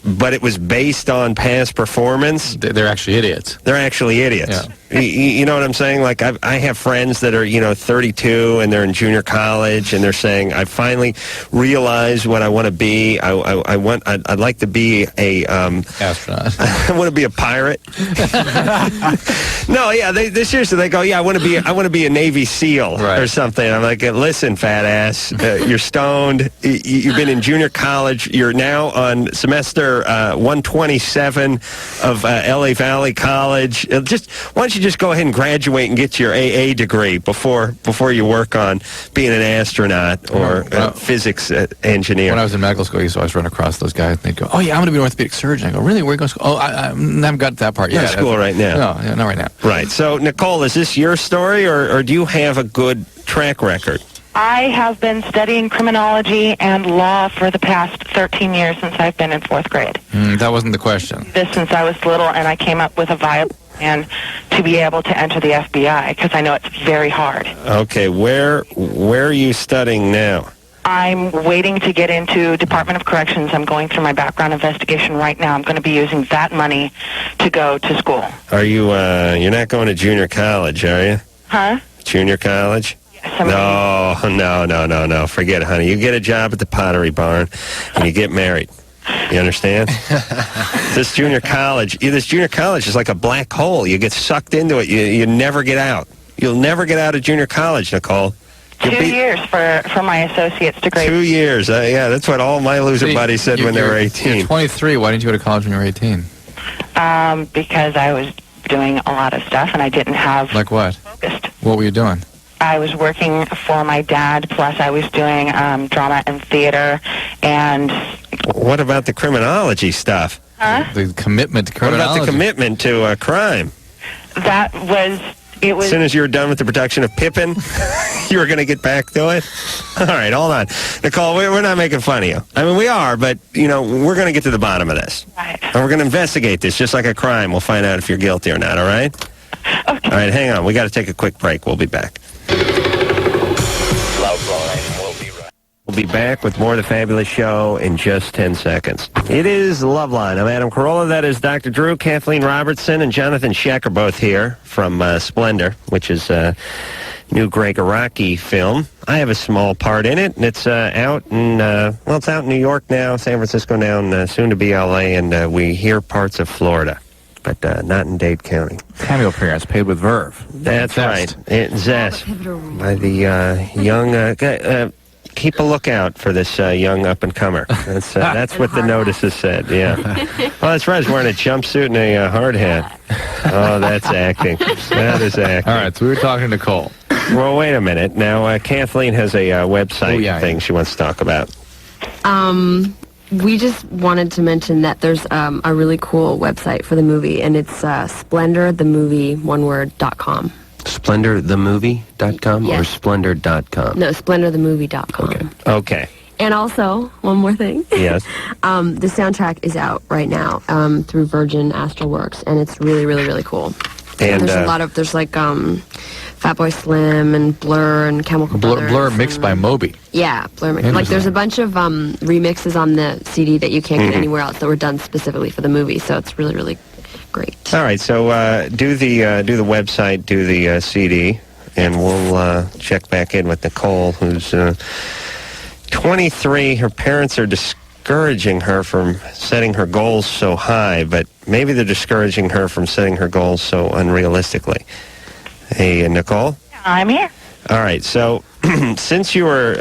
but it was based on past performance. They're actually idiots. They're actually idiots. Yeah. You know what I'm saying? Like, I have friends that are, 32, and they're in junior college, and they're saying, I finally realized what I want to be. I'd like to be a... astronaut. I want to be a pirate. No, yeah, they seriously, they go, yeah, I want to be a Navy SEAL or something. I'm like, listen, fat ass, you're stoned. You've been in junior college. You're now on semester 127 of LA Valley College. Why don't you you just go ahead and graduate and get your AA degree before you work on being an astronaut or a physics engineer? When I was in medical school, I used to always run across those guys, and they'd go, "Oh yeah, I'm going to be an orthopedic surgeon." I go, "Really? Where are you going to school?" "Oh, I haven't got to that part yet." Not school right now. No, not right now. Right. So, Nicole, is this your story, or do you have a good track record? I have been studying criminology and law for the past 13 years since I've been in 4th grade. That wasn't the question. This since I was little, and I came up with a viable plan to be able to enter the FBI, because I know it's very hard. Okay, where are you studying now? I'm waiting to get into Department of Corrections. I'm going through my background investigation right now. I'm going to be using that money to go to school. Are you, you're not going to junior college, are you? Huh? Junior college? No. Forget it, honey. You get a job at the Pottery Barn, and you get married. You understand? This junior college is like a black hole. You get sucked into it. You never get out. You'll never get out of junior college, Nicole. 2 years for my associate's degree. 2 years. Yeah, that's what all my loser buddies said when they were 18. You're 23. Why didn't you go to college when you were 18? Because I was doing a lot of stuff, and I didn't have... Like what? Focused. What were you doing? I was working for my dad, plus I was doing drama and theater, and... What about the criminology stuff? Huh? The commitment to criminology. What about the commitment to crime? That was... It was... As soon as you were done with the production of Pippin, you were going to get back to it? All right, hold on. Nicole, we're not making fun of you. I mean, we are, but, we're going to get to the bottom of this. Right. And we're going to investigate this just like a crime. We'll find out if you're guilty or not, all right? Okay. All right, hang on. We got to take a quick break. We'll be back. We'll be back with more of the Fabulous Show in just 10 seconds. It is Loveline. I'm Adam Carolla. That is Dr. Drew, Kathleen Robertson, and Johnathon Schaech are both here from Splendor, which is a new Greg Araki film. I have a small part in it, and it's out in, it's out in New York now, San Francisco now, and soon to be L.A., and we hear parts of Florida, but not in Dade County. Cameo appearance paid with verve. That's right. Zest by the young... keep a lookout for this young up-and-comer. That's what the notices said, yeah. Oh, that's right. He's wearing a jumpsuit and a hard hat. Oh, that's acting. That is acting. All right, so we were talking to Nicole. Well, wait a minute. Now, Kathleen has a website thing she wants to talk about. We just wanted to mention that there's a really cool website for the movie, and it's SplendorTheMovie.com. SplendorTheMovie.com Yes. or Splendor.com? No, SplendorTheMovie.com. Okay. And also, one more thing. Yes. The soundtrack is out right now through Virgin Astralworks, and it's really, really, really cool. And there's a lot of, like Fatboy Slim and Blur and Chemical Brothers. Blur mixed by Moby. Yeah, Blur mixed. Like, there's a bunch of remixes on the CD that you can't get anywhere else that were done specifically for the movie, so it's really, really great. All right, so do the website, do the CD, and we'll check back in with Nicole, who's 23. Her parents are discouraging her from setting her goals so high, but maybe they're discouraging her from setting her goals so unrealistically. Hey, Nicole? I'm here. All right, so since you were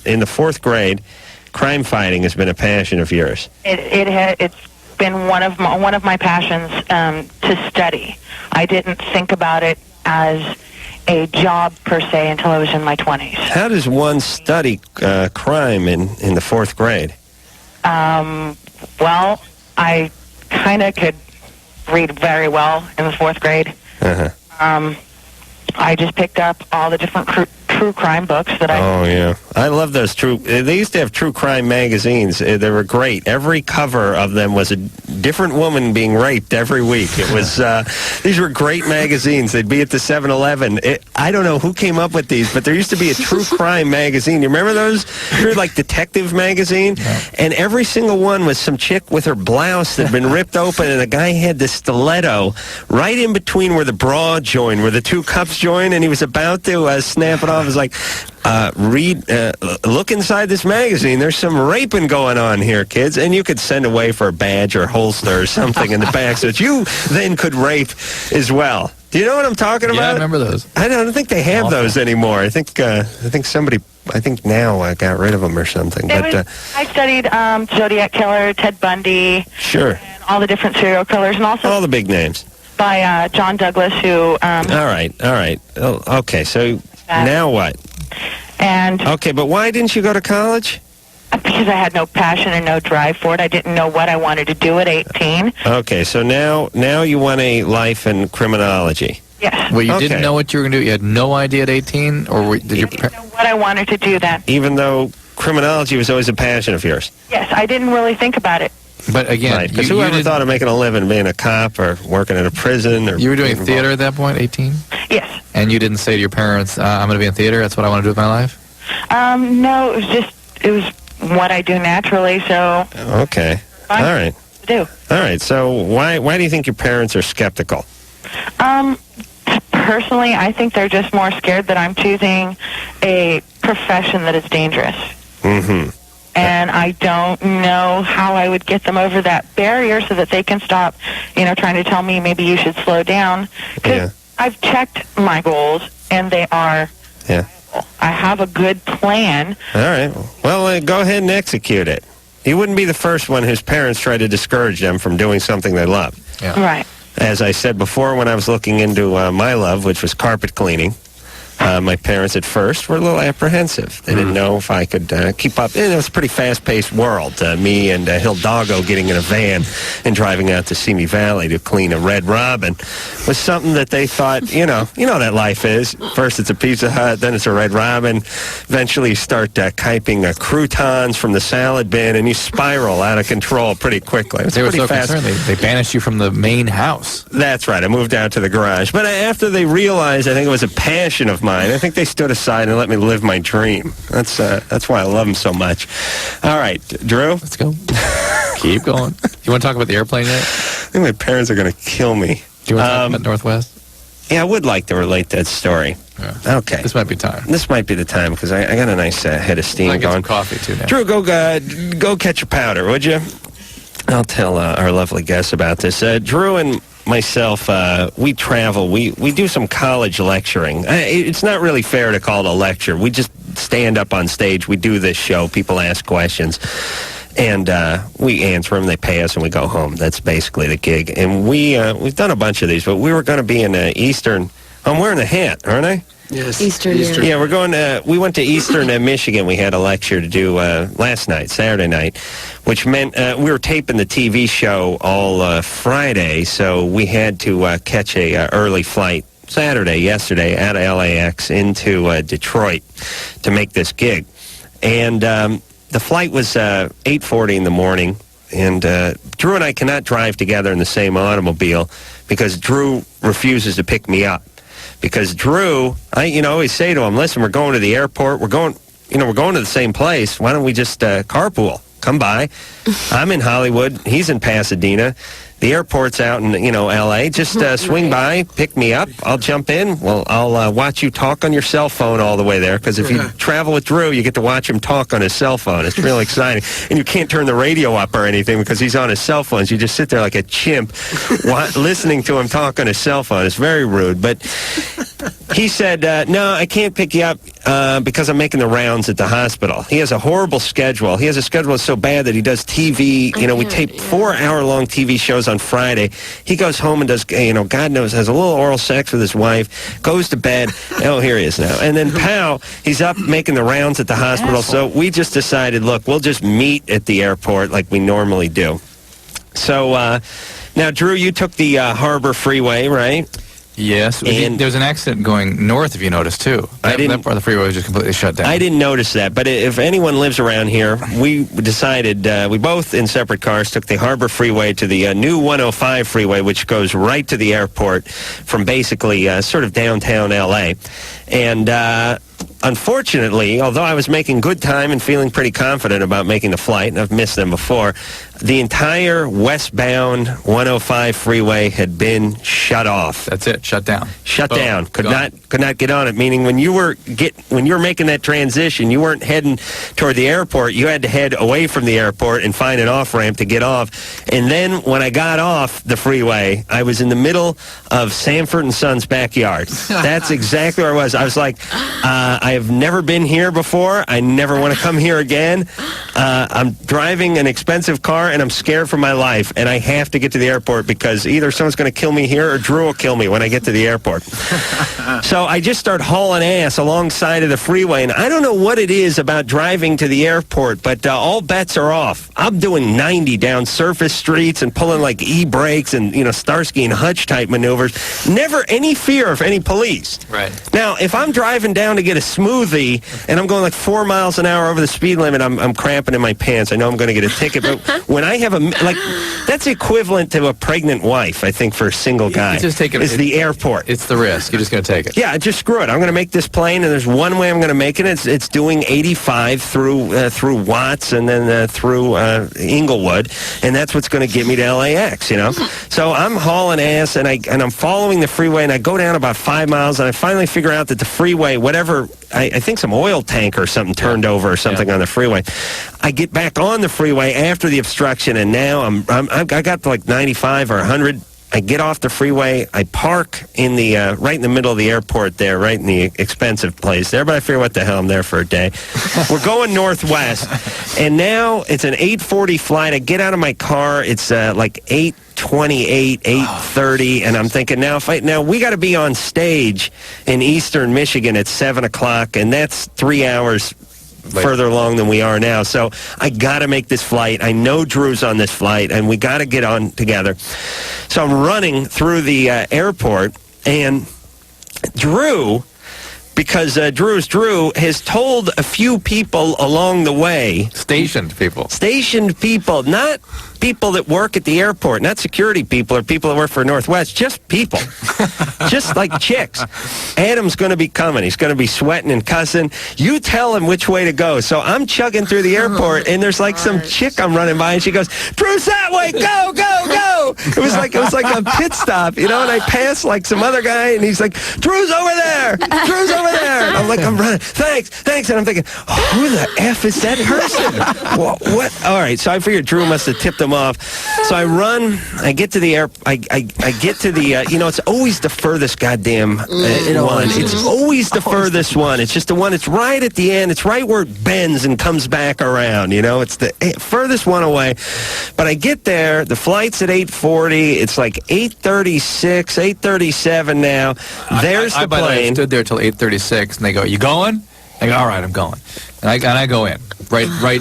in the 4th grade, crime fighting has been a passion of yours. It's been one of my passions to study. I didn't think about it as a job per se until I was in my 20s. How does one study crime in the 4th grade? Well, I kind of could read very well in the 4th grade. Uh-huh. I just picked up all the different true crime books that I... Oh, yeah. I love those they used to have true crime magazines. They were great. Every cover of them was a different woman being raped every week. It was, these were great magazines. They'd be at the 7-Eleven. I don't know who came up with these, but there used to be a true crime magazine. You remember those? They were like Detective magazine. Yeah. And every single one was some chick with her blouse that had been ripped open, and a guy had the stiletto right in between where the bra joined, where the two cups join, and he was about to snap it off. It was like, look inside this magazine. There's some raping going on here, kids. And you could send away for a badge or holster or something in the back so that you then could rape as well. Do you know what I'm talking about? Yeah, I remember those. I don't think they have those anymore. I think somebody, now got rid of them or something. I studied Zodiac Killer, Ted Bundy. Sure. And all the different serial killers, and also... all the big names. by John Douglas, who... All right. Oh, okay, so now what? And... Okay, but why didn't you go to college? Because I had no passion and no drive for it. I didn't know what I wanted to do at 18. Okay, so now you want a life in criminology. Yes. Well, you didn't know what you were going to do? You had no idea at 18? Or did your know what I wanted to do then. Even though criminology was always a passion of yours? Yes, I didn't really think about it. But again, because whoever thought of making a living being a cop or working in a prison? Or you were doing theater at that point, 18? Yes. And you didn't say to your parents, I'm going to be in theater, that's what I want to do with my life? No, it was what I do naturally, so... Okay. All right. Do. All right, so why do you think your parents are skeptical? Personally, I think they're just more scared that I'm choosing a profession that is dangerous. Mm-hmm. And I don't know how I would get them over that barrier so that they can stop, trying to tell me maybe you should slow down. Because I've checked my goals, and they are... Yeah. I have a good plan. All right. Well, go ahead and execute it. You wouldn't be the first one whose parents tried to discourage them from doing something they love. Yeah. Right. As I said before, when I was looking into my love, which was carpet cleaning, my parents at first were a little apprehensive. They didn't know if I could keep up. It was a pretty fast-paced world. Me and Hidalgo getting in a van and driving out to Simi Valley to clean a Red Robin was something that they thought, you know that life is. First it's a Pizza Hut, then it's a Red Robin. Eventually you start kiping croutons from the salad bin, and you spiral out of control pretty quickly. They were so concerned. They banished you from the main house. That's right. I moved out to the garage. But after they realized I think it was a passion of mine, I think they stood aside and let me live my dream. That's why I love them so much. All right, Drew? Let's go. Keep going. You want to talk about the airplane yet? I think my parents are going to kill me. Do you want to talk about Northwest? Yeah, I would like to relate that story. Yeah. Okay. This might be time. This might be the time, because I got a nice head of steam I get going. some coffee, too, now. Drew, go catch your powder, would you? I'll tell our lovely guests about this. Drew and myself, we travel. We do some college lecturing. It's not really fair to call it a lecture. We just stand up on stage. We do this show. People ask questions, and we answer them. They pay us, and we go home. That's basically the gig. And we've done a bunch of these, but we were going to be in Eastern. I'm wearing a hat, aren't I? Yes. Eastern. Yeah, we're going to. We went to Eastern, Michigan. We had a lecture to do last night, Saturday night, which meant we were taping the TV show all Friday, so we had to catch a early flight yesterday, out of LAX into Detroit to make this gig, and the flight was 8:40 in the morning, and Drew and I cannot drive together in the same automobile because Drew refuses to pick me up. Because Drew, I always say to him, listen, we're going to the airport. We're going to the same place. Why don't we just carpool? Come by. I'm in Hollywood. He's in Pasadena. The airport's out in, L.A. Just swing by, pick me up. I'll jump in. Well, I'll watch you talk on your cell phone all the way there, because if you travel with Drew, you get to watch him talk on his cell phone. It's really exciting. And you can't turn the radio up or anything because he's on his cell phone. So you just sit there like a chimp listening to him talk on his cell phone. It's very rude. But he said, no, I can't pick you up because I'm making the rounds at the hospital. He has a horrible schedule. He has a schedule that's so bad that he does TV. We tape 4-hour-long TV shows on Friday. He goes home and does, God knows, has a little oral sex with his wife, goes to bed. Oh, here he is now. And then Pow, he's up making the rounds at the hospital. So we just decided, look, we'll just meet at the airport like we normally do. So now, Drew, you took the Harbor Freeway, right? Yes, and there was an accident going north, if you noticed, too. That part of the freeway was just completely shut down. I didn't notice that, but if anyone lives around here, we decided, we both in separate cars took the Harbor Freeway to the new 105 freeway, which goes right to the airport from basically sort of downtown L.A. And unfortunately, although I was making good time and feeling pretty confident about making the flight, and I've missed them before, the entire westbound 105 freeway had been shut off. That's it, shut down. Shut down. Could not get on it. Meaning when you were making that transition, you weren't heading toward the airport. You had to head away from the airport and find an off ramp to get off. And then when I got off the freeway, I was in the middle of Sanford and Son's backyard. That's exactly where I was. I was like, I have never been here before. I never want to come here again. I'm driving an expensive car, and I'm scared for my life, and I have to get to the airport because either someone's going to kill me here or Drew will kill me when I get to the airport. So I just start hauling ass alongside of the freeway, and I don't know what it is about driving to the airport, but all bets are off. I'm doing 90 down surface streets and pulling like e-brakes and, Starsky and Hutch type maneuvers. Never any fear of any police. Right. Now, if I'm driving down to get a smoothie and I'm going like 4 miles an hour over the speed limit, I'm cramping in my pants. I know I'm going to get a ticket. But when I have that's equivalent to a pregnant wife, I think, for a single guy. You just take it. Is the airport. It's the risk. You're just going to take it. Yeah, just screw it. I'm going to make this plane, and there's one way I'm going to make it. It's doing 85 through Watts and then through Inglewood, and that's what's going to get me to LAX. So I'm hauling ass, and I'm following the freeway, and I go down about 5 miles, and I finally figure out that the freeway, whatever, I think some oil tank or something turned over or something on the freeway. I get back on the freeway after the obstruction, and now I got to like 95 or 100. I get off the freeway. I park in the right in the middle of the airport there, right in the expensive place there. But I figure, what the hell, I'm there for a day. We're going northwest, and now it's an 8:40 flight. I get out of my car. It's like 8:28, 8:30, and I'm thinking, now we got to be on stage in Eastern Michigan at 7 o'clock, and that's 3 hours further along than we are now. So I got to make this flight. I know Drew's on this flight, and we got to get on together. So I'm running through the airport, and Drew, because Drew has told a few people along the way. Stationed people, not people that work at the airport, not security people or people that work for Northwest, just people. Just like chicks. Adam's going to be coming. He's going to be sweating and cussing. You tell him which way to go. So I'm chugging through the airport, and there's like some chick I'm running by, and she goes, "Drew's that way. Go, go, go." It was like a pit stop, and I pass like some other guy, and he's like, "Drew's over there. Drew's over there." And I'm like, I'm running. Thanks. And I'm thinking, who the F is that person? What? All right. So I figured Drew must have tipped him off. So I run. I get to the air. I get to the. It's always the furthest goddamn one. It's always the furthest one. It's just the one. It's right at the end. It's right where it bends and comes back around. It's the furthest one away. But I get there. The flight's at 8:40. It's like 8:36, 8:37 now. There's the plane. I stood there till 8:36, and they go, "You going?" I go, "All right, I'm going." And I go in. Right.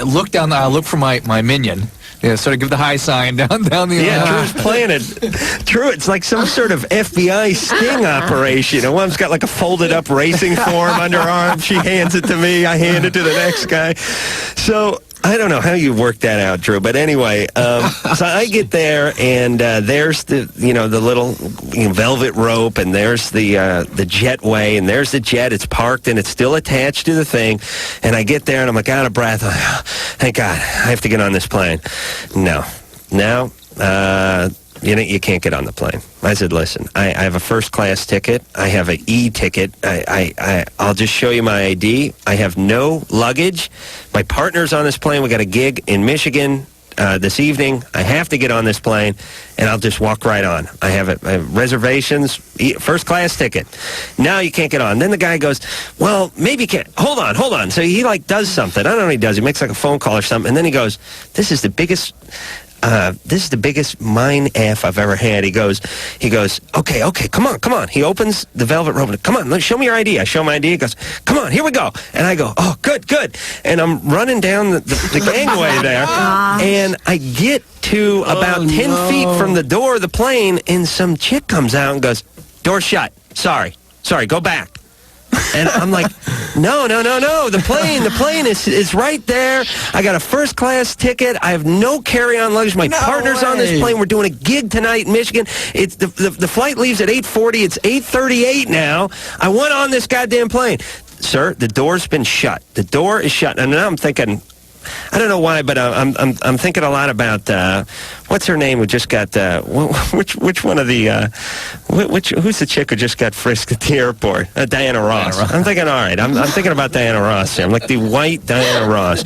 Look down the aisle. Look for my minion. Yeah, sort of give the high sign down the aisle. Drew's playing it. Drew, it's like some sort of FBI sting operation. One's got like a folded up racing form under her arm. She hands it to me. I hand it to the next guy. So I don't know how you work that out, Drew. But anyway, so I get there, and there's the little velvet rope, and there's the jetway, and there's the jet. It's parked, and it's still attached to the thing. And I get there, and I'm like out of breath. Thank God, I have to get on this plane. No. You can't get on the plane. I said, listen, I have a first-class ticket. I have an E-ticket. I'll just show you my ID. I have no luggage. My partner's on this plane. We got a gig in Michigan this evening. I have to get on this plane, and I'll just walk right on. I have reservations, first-class ticket. Now you can't get on. Then the guy goes, well, maybe you can't. Hold on. So he, does something. I don't know what he does. He makes, a phone call or something, and then he goes, this is the biggest mind F I've ever had. He goes, okay, come on. He opens the velvet rope. Come on, show me your ID. I show my ID. He goes, come on, here we go. And I go, oh, good. And I'm running down the gangway there, and I get to about 10 feet from the door of the plane, and some chick comes out and goes, door shut. Sorry, go back. And I'm like, no. The plane is right there. I got a first-class ticket. I have no carry-on luggage. My partner's on this plane. We're doing a gig tonight in Michigan. It's the flight leaves at 8:40. It's 8:38 now. I want on this goddamn plane. Sir, the door's been shut. The door is shut. And now I'm thinking, I don't know why, but I'm thinking a lot about what's her name who just got which one of the who's the chick who just got frisked at the airport? Diana Ross. I'm thinking, all right, I'm thinking about Diana Ross here. I'm like the white Diana Ross.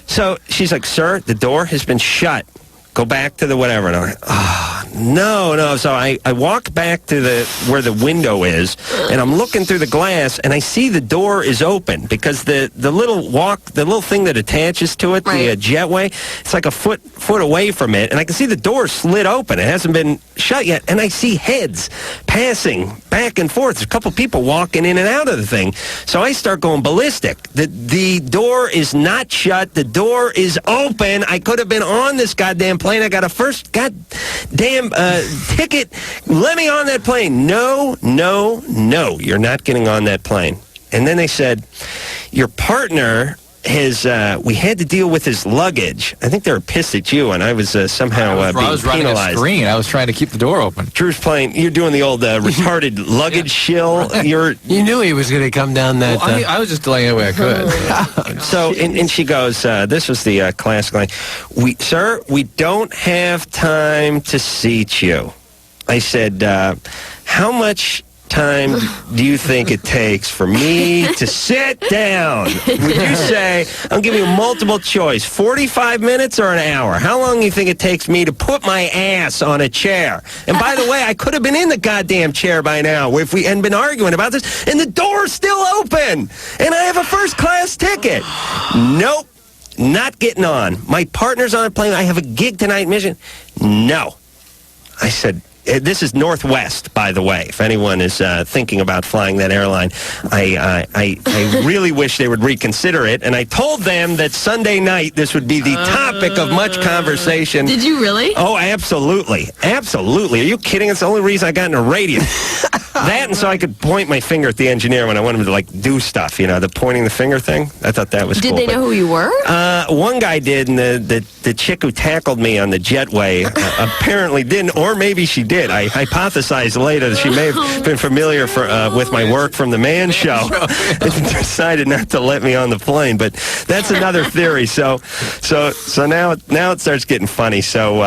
So she's like, sir, the door has been shut. Go back to the whatever. And I'm like, oh, No. So I walk back to where the window is, and I'm looking through the glass, and I see the door is open because the little thing that attaches to it, the jetway, it's like a foot away from it, and I can see the door slid open. It hasn't been shut yet, and I see heads passing back and forth. There's a couple people walking in and out of the thing. So I start going ballistic. The door is not shut. The door is open. I could have been on this goddamn plane. I got a first goddamn ticket. Let me on that plane. No, you're not getting on that plane. And then they said, your partner has, we had to deal with his luggage. I think they were pissed at you, and I was somehow being penalized. I was running a screen. I was trying to keep the door open. Drew's playing, you're doing the old retarded luggage shill. You knew he was going to come down that... Well, I was just delaying the way I could. So, and she goes, this was the classic line, Sir, we don't have time to seat you. I said, how much time do you think it takes for me to sit down? Would you say, I'm giving you multiple choice, 45 minutes or an hour? How long do you think it takes me to put my ass on a chair? And by the way, I could have been in the goddamn chair by now if we hadn't been arguing about this, and the door's still open, and I have a first-class ticket. Nope, not getting on. My partner's on a plane. I have a gig tonight, mission. No. I said, this is Northwest, by the way, if anyone is thinking about flying that airline. I really wish they would reconsider it, and I told them that Sunday night this would be the topic of much conversation. Did you really? Oh, absolutely. Absolutely. Are you kidding? It's the only reason I got in a radio. That, and so I could point my finger at the engineer when I want him to, like, do stuff, the pointing the finger thing. I thought that was cool. Did they know who you were? One guy did, and the chick who tackled me on the jetway apparently didn't, or maybe she did. I hypothesized later that she may have been familiar with my work from the Man Show and decided not to let me on the plane. But that's another theory. So now it starts getting funny. So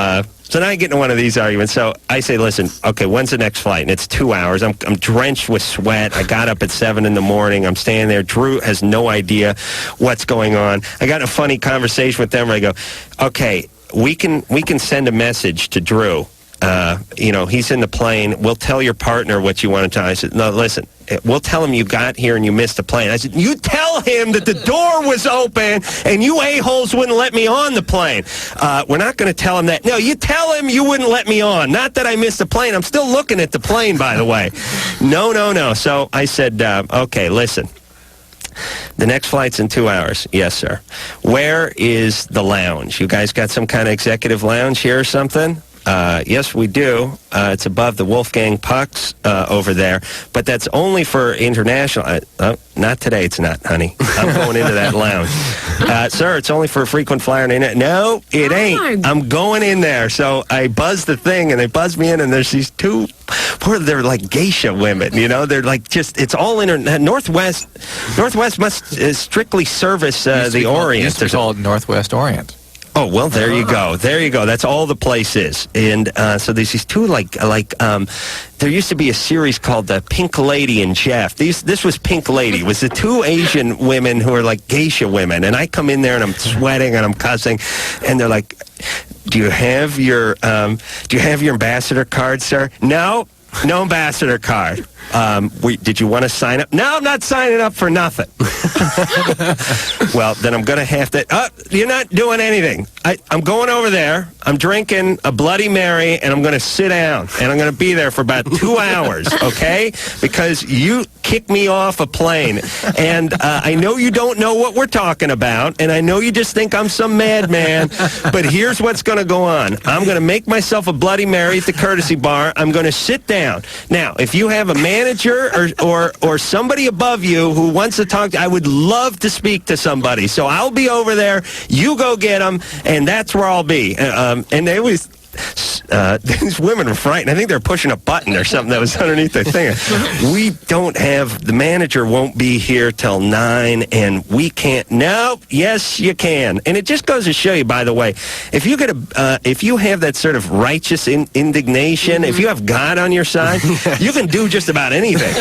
now I get into one of these arguments. So I say, listen, okay, when's the next flight? And it's 2 hours. I'm drenched with sweat. I got up at 7 in the morning. I'm standing there. Drew has no idea what's going on. I got in a funny conversation with them where I go, okay, we can send a message to Drew. He's in the plane. We'll tell your partner what you want to tell. I said, no, listen, we'll tell him you got here and you missed the plane. I said, you tell him that the door was open and you a-holes wouldn't let me on the plane. We're not going to tell him that. No, you tell him you wouldn't let me on. Not that I missed the plane. I'm still looking at the plane, by the way. No. So I said, okay, listen. The next flight's in 2 hours. Yes, sir. Where is the lounge? You guys got some kind of executive lounge here or something? Yes, we do. It's above the Wolfgang Pucks over there, but that's only for international. Not today, it's not, honey. I'm going into that lounge. Sir, it's only for a frequent flyer. No, it ain't. I'm going in there. So I buzz the thing, and they buzz me in, and there's these two, they're like geisha women, They're like it's all Northwest. Northwest must strictly service the Orient. Used to be called Northwest Orient. Oh, well, there you go. There you go. That's all the place is. And so there's these two, there used to be a series called Pink Lady and Jeff. This was Pink Lady. It was the two Asian women who are like geisha women. And I come in there and I'm sweating and I'm cussing. And they're like, do you have your ambassador card, sir? No ambassador card. Did you want to sign up? No, I'm not signing up for nothing. Well, then I'm going to have to... you're not doing anything. I'm going over there. I'm drinking a Bloody Mary, and I'm going to sit down. And I'm going to be there for about 2 hours, okay? Because you kicked me off a plane. And I know you don't know what we're talking about, and I know you just think I'm some madman, but here's what's going to go on. I'm going to make myself a Bloody Mary at the courtesy bar. I'm going to sit down. Now, if you have a manager or somebody above you who wants to talk to, I would love to speak to somebody. So I'll be over there. You go get them, and that's where I'll be. And they always... these women were frightened. I think they're pushing a button or something that was underneath the thing. The manager won't be here till 9, and we can't. No, yes, you can. And it just goes to show you, by the way, if you have that sort of righteous indignation, if you have God on your side, you can do just about anything.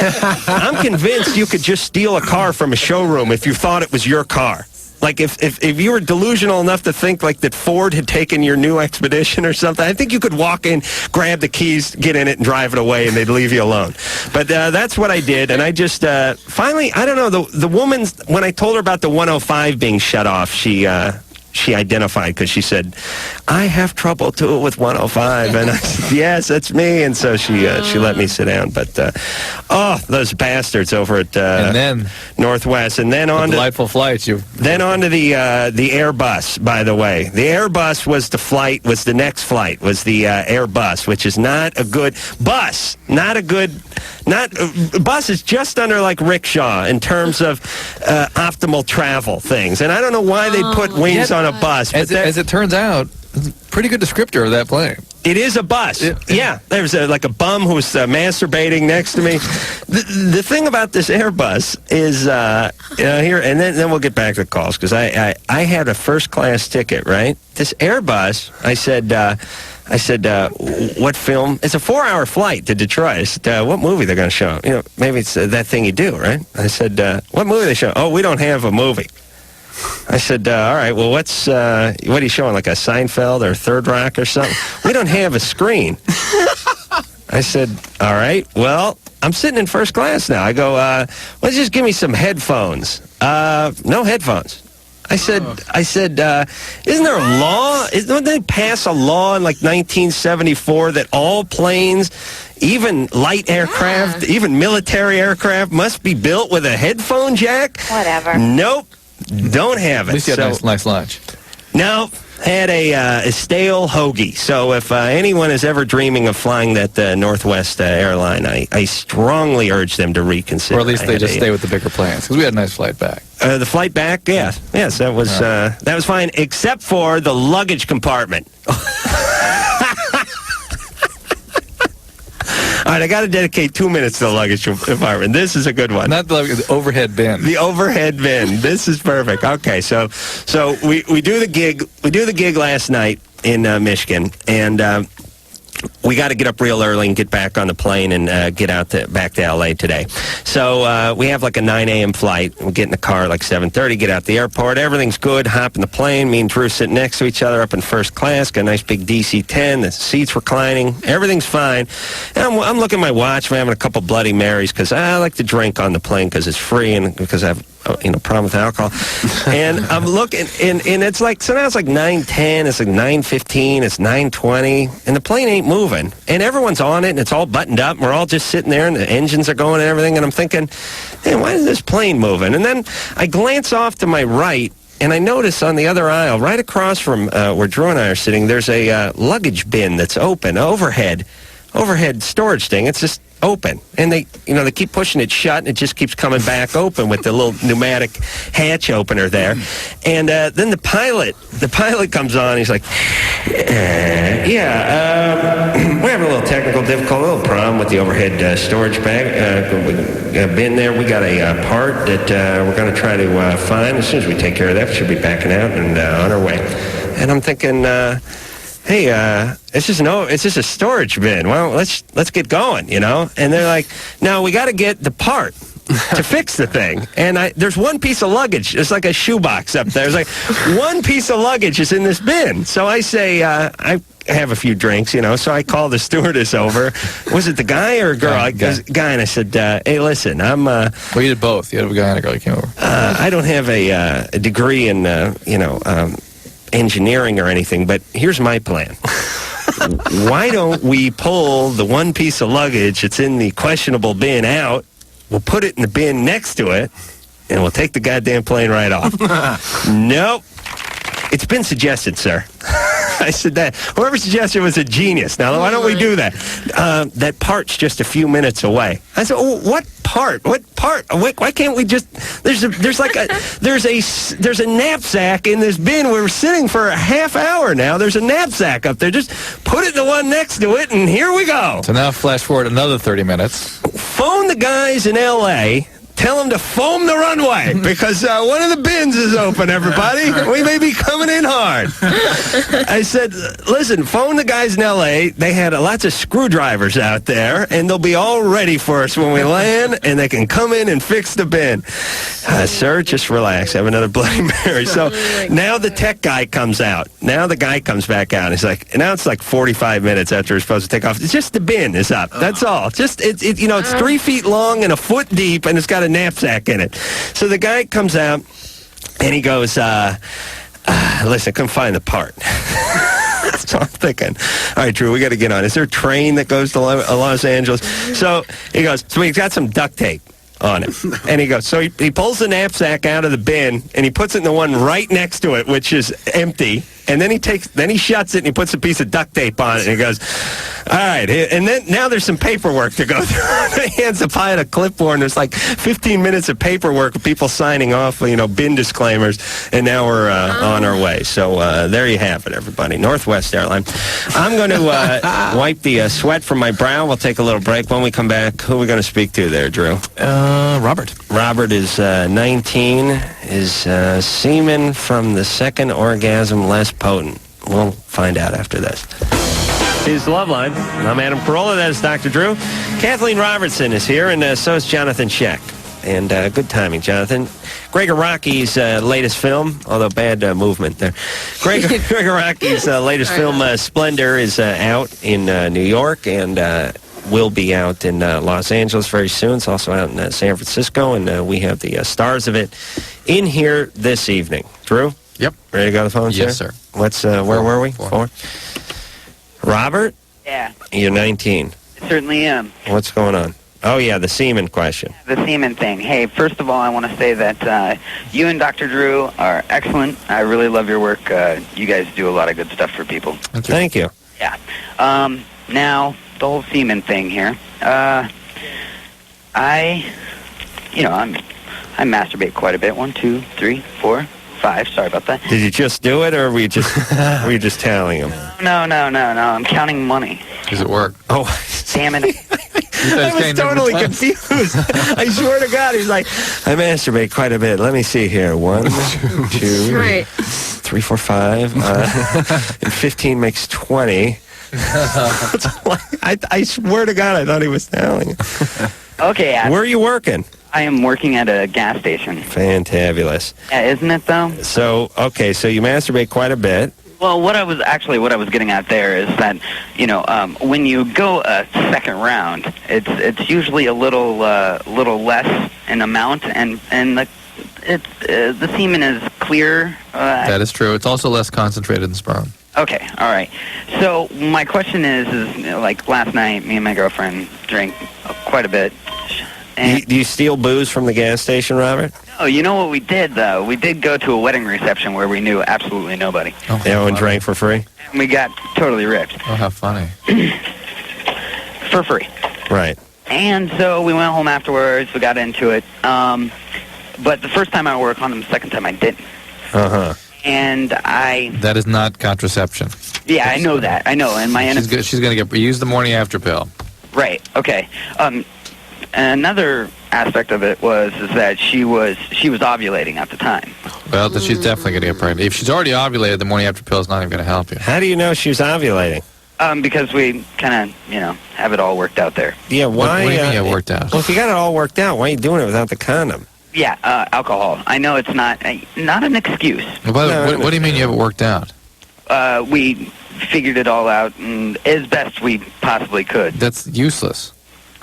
I'm convinced you could just steal a car from a showroom if you thought it was your car. Like if you were delusional enough to think like that Ford had taken your new Expedition or something, I think you could walk in, grab the keys, get in it, and drive it away, and they'd leave you alone. But that's what I did, and I just finally, I don't know, the woman, when I told her about the 105 being shut off, she identified because she said, I have trouble too with 105, and I said, yes, that's me, and so she let me sit down. But those bastards over at and then Northwest, and then on delightful flights. Then on to the Airbus. By the way, the Airbus was the next flight was the Airbus, which is not a good bus. Bus is just under like rickshaw in terms of optimal travel things, and I don't know why they put wings on a bus. But as it turns out, it's a pretty good descriptor of that plane. It is a bus. Yeah, there's like a bum who was masturbating next to me. The thing about this Airbus is here, and then we'll get back to the calls because I had a first class ticket. Right, this Airbus. I said, what film? It's a 4-hour flight to Detroit. I said, what movie they're going to show? Maybe it's That Thing You Do, right? I said, what movie they show? Oh, we don't have a movie. I said, all right, well, what are you showing, like a Seinfeld or Third Rock or something? We don't have a screen. I said, all right, well, I'm sitting in first class now. I go, let's just give me some headphones. No headphones. I said, isn't there a law? Didn't they pass a law in like 1974 that all planes, even light aircraft, even military aircraft, must be built with a headphone jack? Whatever. Nope, don't have it. At least you had a nice lunch. No, had a stale hoagie. So if anyone is ever dreaming of flying that Northwest airline, I strongly urge them to reconsider. Or at least they just stay with the bigger planes, because we had a nice flight back. The flight back, yes, that was fine, except for the luggage compartment. All right, I got to dedicate 2 minutes to the luggage compartment. This is a good one. Not the overhead bin. The overhead bin. This is perfect. Okay, so we do the gig. We do the gig last night in Michigan, and we got to get up real early and get back on the plane and get out back to L.A. today. So we have like a 9 a.m. flight. We get in the car at like 7:30, get out the airport. Everything's good. Hop in the plane. Me and Drew sitting next to each other up in first class. Got a nice big DC-10. The seats reclining. Everything's fine. And I'm looking at my watch. I'm having a couple Bloody Marys because I like to drink on the plane because it's free and because I have problem with alcohol. And I'm looking, and it's like, so now it's like 9:10, it's like 9:15, it's 9:20, and the plane ain't moving. And everyone's on it, and it's all buttoned up, and we're all just sitting there, and the engines are going and everything, and I'm thinking, hey, why is this plane moving? And then I glance off to my right, and I notice on the other aisle, right across from where Drew and I are sitting, there's a luggage bin that's open, overhead storage thing. It's just open, and they keep pushing it shut, and it just keeps coming back open with the little pneumatic hatch opener there. And then the pilot comes on. He's like, we're having a little technical difficulty, a little problem with the overhead storage bin there. We got a part that we're going to try to find. As soon as we take care of that, we should be backing out and on our way. And I'm thinking, hey, it's just a storage bin. Well, let's get going, And they're like, no, we got to get the part to fix the thing. And there's one piece of luggage. It's like a shoebox up there. It's like one piece of luggage is in this bin. So I say, I have a few drinks, so I call the stewardess over. Was it the guy or a girl? Guy, and I said, hey, listen, I'm... well, you did both. You had a guy and a girl. You came over. I don't have a degree in, engineering or anything, but here's my plan. Why don't we pull the one piece of luggage that's in the questionable bin out, we'll put it in the bin next to it, and we'll take the goddamn plane right off. Nope. It's been suggested, sir. I said that. Whoever suggested it was a genius. Now, why don't we do that? That part's just a few minutes away. I said, oh, what part? What part? Why can't we just... There's a knapsack in this bin. We were sitting for a half hour now. There's a knapsack up there. Just put it in the one next to it, and here we go. So now flash forward another 30 minutes. Phone the guys in L.A., tell them to foam the runway because one of the bins is open, everybody. We may be coming in hard. I said, listen, phone the guys in L.A. They had lots of screwdrivers out there, and they'll be all ready for us when we land, and they can come in and fix the bin. Sir, just relax. Have another Bloody Mary. So now the tech guy comes out. Now the guy comes back out. He's like, now it's like 45 minutes after we're supposed to take off. It's just the bin is up. That's all. Just it's 3 feet long and a foot deep, and it's got a knapsack in it. So the guy comes out, and he goes, listen, I couldn't find the part. So I'm thinking, all right, Drew, we got to get on. Is there a train that goes to Los Angeles? So he goes, so he's got some duct tape on it. And he goes, so he pulls the knapsack out of the bin, and he puts it in the one right next to it, which is empty. And then he shuts it, and he puts a piece of duct tape on it, and he goes, all right. And then now there's some paperwork to go through. He hands a pile of clipboard, and there's like 15 minutes of paperwork with people signing off, bin disclaimers, and now we're on our way. So there you have it, everybody. Northwest Airline. I'm going to wipe the sweat from my brow. We'll take a little break. When we come back, who are we going to speak to there, Drew? Robert. Robert is 19, is semen from the second orgasm less potent. We'll find out after this. It's Loveline. I'm Adam Carolla. That is Dr. Drew. Kathleen Robertson is here, and so is Johnathon Schaech. And good timing, Jonathan. Greg Araki's latest film, although bad movement there. Greg Araki's latest film, Splendor, is out in New York and will be out in Los Angeles very soon. It's also out in San Francisco, and we have the stars of it in here this evening. Drew? Yep. Ready to go to the phone, Yes, sir. What's where were we? Four. Robert? Yeah. You're 19. I certainly am. What's going on? Oh, yeah, the semen question. The semen thing. Hey, first of all, I want to say that you and Dr. Drew are excellent. I really love your work. You guys do a lot of good stuff for people. Thank you. Yeah. Now, the whole semen thing here. I masturbate quite a bit. 1, 2, 3, 4, 5. Sorry about that. Did you just do it, or were you just telling him? No. I'm counting money. Does it work? Oh, damn it. I was totally confused. I swear to God, he's like, I masturbate quite a bit. Let me see here. 1, 2, Right. 3, 4, 5. And 15 makes 20. I swear to God, I thought he was telling you. Okay, Adam. Where are you working? I am working at a gas station. Fantabulous. Yeah, isn't it, though? So you masturbate quite a bit. Well, what I was getting at there is that, when you go a second round, it's usually a little less in amount, and the semen is clear. That is true. It's also less concentrated in sperm. Okay, all right. So my question is like last night, me and my girlfriend drank quite a bit. And Do you steal booze from the gas station, Robert? no, you know what we did, though? We did go to a wedding reception where we knew absolutely nobody. Oh, and drank for free? And we got totally ripped. Oh, how funny. For free. Right. And so we went home afterwards. We got into it. But the first time I wore a condom, the second time I didn't. Uh-huh. And That is not contraception. Yeah, I know that. I know. And my She's going to use the morning after pill. Right. Okay. Another aspect of it is that she was ovulating at the time. Well, then she's definitely going to get pregnant. If she's already ovulated, the morning after pill is not even going to help you. How do you know she was ovulating? Because we kind of, have it all worked out there. Yeah, why? What do you mean it worked out? Well, if you got it all worked out, why are you doing it without the condom? Yeah, alcohol. I know it's not an excuse. What do you mean you have it worked out? We figured it all out as best we possibly could. That's useless.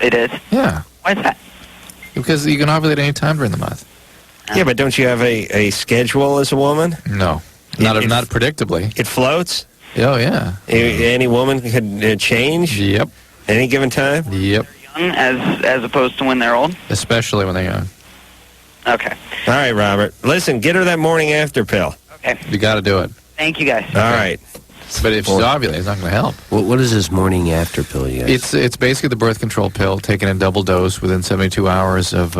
It is? Yeah. Why is that? Because you can ovulate any time during the month. Yeah, but don't you have a schedule as a woman? No. Not predictably. It floats? Oh, yeah. Any woman could change? Yep. Any given time? Yep. Young as opposed to when they're old? Especially when they're young. Okay. All right, Robert. Listen, get her that morning after pill. Okay. You got to do it. Thank you, guys. All right. But if she's ovulating, it's not going to help. What is this morning after pill, you guys? It's basically the birth control pill taken in double dose within 72 hours of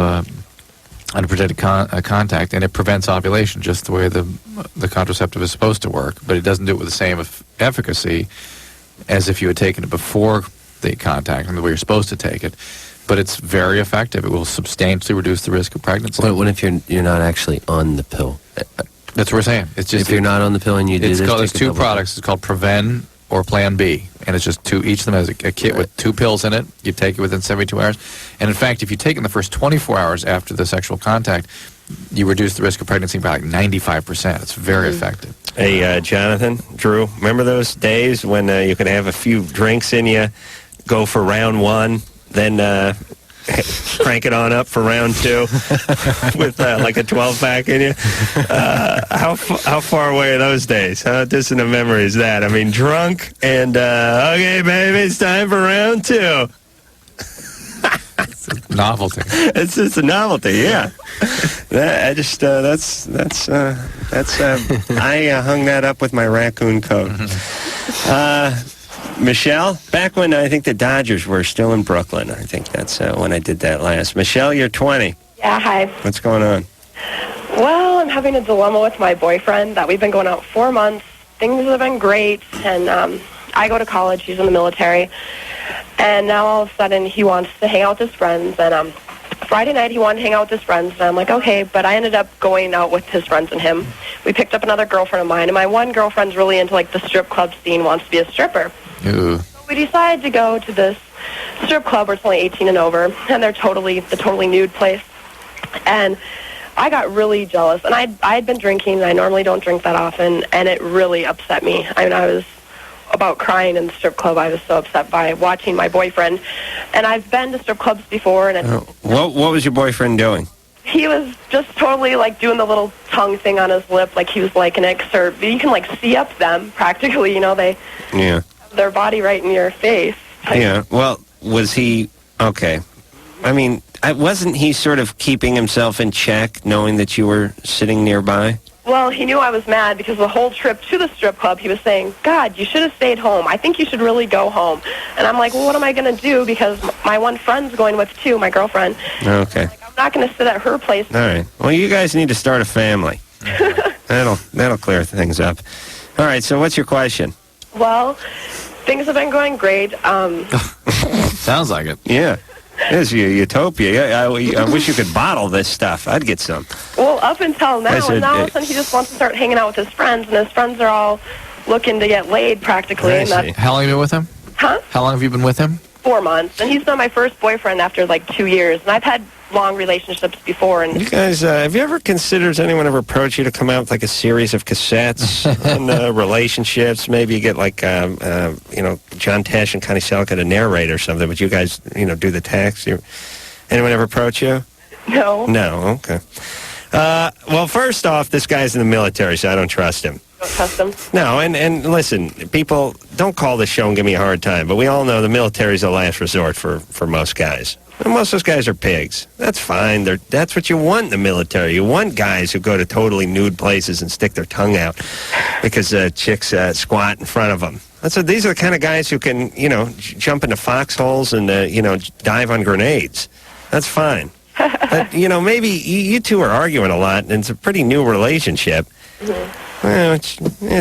unprotected contact, and it prevents ovulation just the way the contraceptive is supposed to work, but it doesn't do it with the same efficacy as if you had taken it before the contact and the way you're supposed to take it. but it's very effective. It will substantially reduce the risk of pregnancy. What if you're not actually on the pill? That's what we're saying. It's just if you're not on the pill and you do this, there's take a two double products. It's called Prevent or Plan B, and it's just two. Each of them has a kit with 2 pills in it. You take it within 72 hours, and in fact, if you take it in the first 24 hours after the sexual contact, you reduce the risk of pregnancy by like 95%. It's very effective. Hey, Jonathan, Drew, remember those days when you could have a few drinks in you, go for round 1, then crank it on up for round 2 with like a 12-pack in you? How far away are those days? How distant a memory is that? I mean, drunk and, okay, baby, it's time for round 2. It's a novelty. It's just a novelty, yeah. I hung that up with my raccoon coat. Michelle, back when I think the Dodgers were still in Brooklyn, I think that's when I did that last. Michelle, you're 20. Yeah, hi. What's going on? Well, I'm having a dilemma with my boyfriend that we've been going out 4 months. Things have been great, and I go to college. He's in the military. And now all of a sudden he wants to hang out with his friends. And Friday night he wanted to hang out with his friends. And I'm like, okay. But I ended up going out with his friends and him. We picked up another girlfriend of mine. And my one girlfriend's really into like the strip club scene, wants to be a stripper. Ooh. So we decided to go to this strip club where it's only 18 and over. And they're the totally nude place. And I got really jealous. And I had been drinking. I normally don't drink that often. And it really upset me. I mean, I was about crying in the strip club. I was so upset by watching my boyfriend. And I've been to strip clubs before. And what was your boyfriend doing? He was just totally like doing the little tongue thing on his lip, like he was liking it. You can like see up them practically. You know, they have their body right in your face. Yeah. Well, was he okay? I mean, wasn't he sort of keeping himself in check, knowing that you were sitting nearby? Well, he knew I was mad because the whole trip to the strip club, he was saying, God, you should have stayed home. I think you should really go home. And I'm like, well, what am I going to do? Because my one friend's going with too, my girlfriend. Okay. Like, I'm not going to sit at her place. All right. Well, you guys need to start a family. That'll clear things up. All right. So what's your question? Well, things have been going great. Sounds like it. Yeah. It's utopia. I wish you could bottle this stuff. I'd get some. Well, up until now, and now all of a sudden he just wants to start hanging out with his friends, and his friends are all looking to get laid practically. And that's, how long have you been with him? Huh? How long have you been with him? 4 months, and he's been my first boyfriend after like 2 years, and I've had long relationships before. And you guys, have you ever considered, has anyone ever approached you to come out with like a series of cassettes on relationships? Maybe you get like, John Tesh and Connie Selleck to narrate or something, but you guys, do the text. Anyone ever approach you? No. No, okay. Well, first off, this guy's in the military, so I don't trust him. Don't trust him? No, and listen, people, don't call this show and give me a hard time, but we all know the military's the last resort for most guys. And most of those guys are pigs. That's fine. That's what you want in the military. You want guys who go to totally nude places and stick their tongue out because chicks squat in front of them. These are the kind of guys who can, jump into foxholes and, dive on grenades. That's fine. But, maybe you two are arguing a lot, and it's a pretty new relationship. Mm-hmm. Well,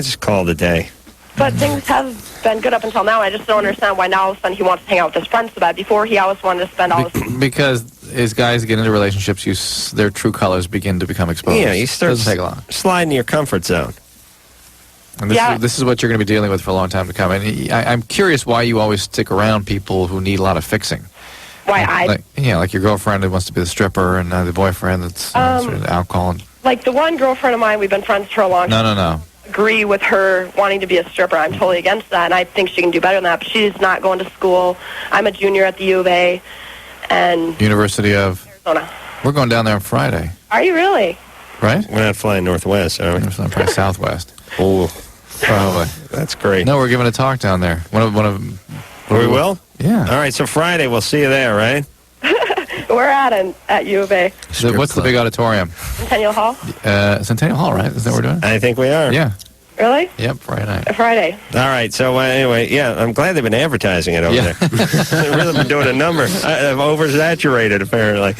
just call it a day. But things have been good up until now. I just don't understand why now all of a sudden he wants to hang out with his friends so bad. Before, he always wanted to spend all his... Because as guys get into relationships, their true colors begin to become exposed. Yeah, you start doesn't take long. Slide into your comfort zone. And this is what you're going to be dealing with for a long time to come. And I'm curious why you always stick around people who need a lot of fixing. Why like your girlfriend who wants to be the stripper, and the boyfriend that's sort of alcohol. Like the one girlfriend of mine, we've been friends for a long time. No. Agree with her wanting to be a stripper. I'm totally against that, and I think she can do better than that. But she's not going to school. I'm a junior at the U of A, and University of Arizona. We're going down there on Friday. Are you really? Right? We're not flying Northwest, are we? We're flying probably Southwest. Oh, probably. That's great. No, we're giving a talk down there. One of. We will? Yeah. All right. So Friday, we'll see you there, right? We're at U of A. What's the big auditorium? Centennial Hall. Centennial Hall, right? Is that what we're doing? I think we are. Yeah. Really? Yep, Friday night. Friday. All right. So anyway, yeah, I'm glad they've been advertising it over there. They've really been doing a number. I've oversaturated, apparently.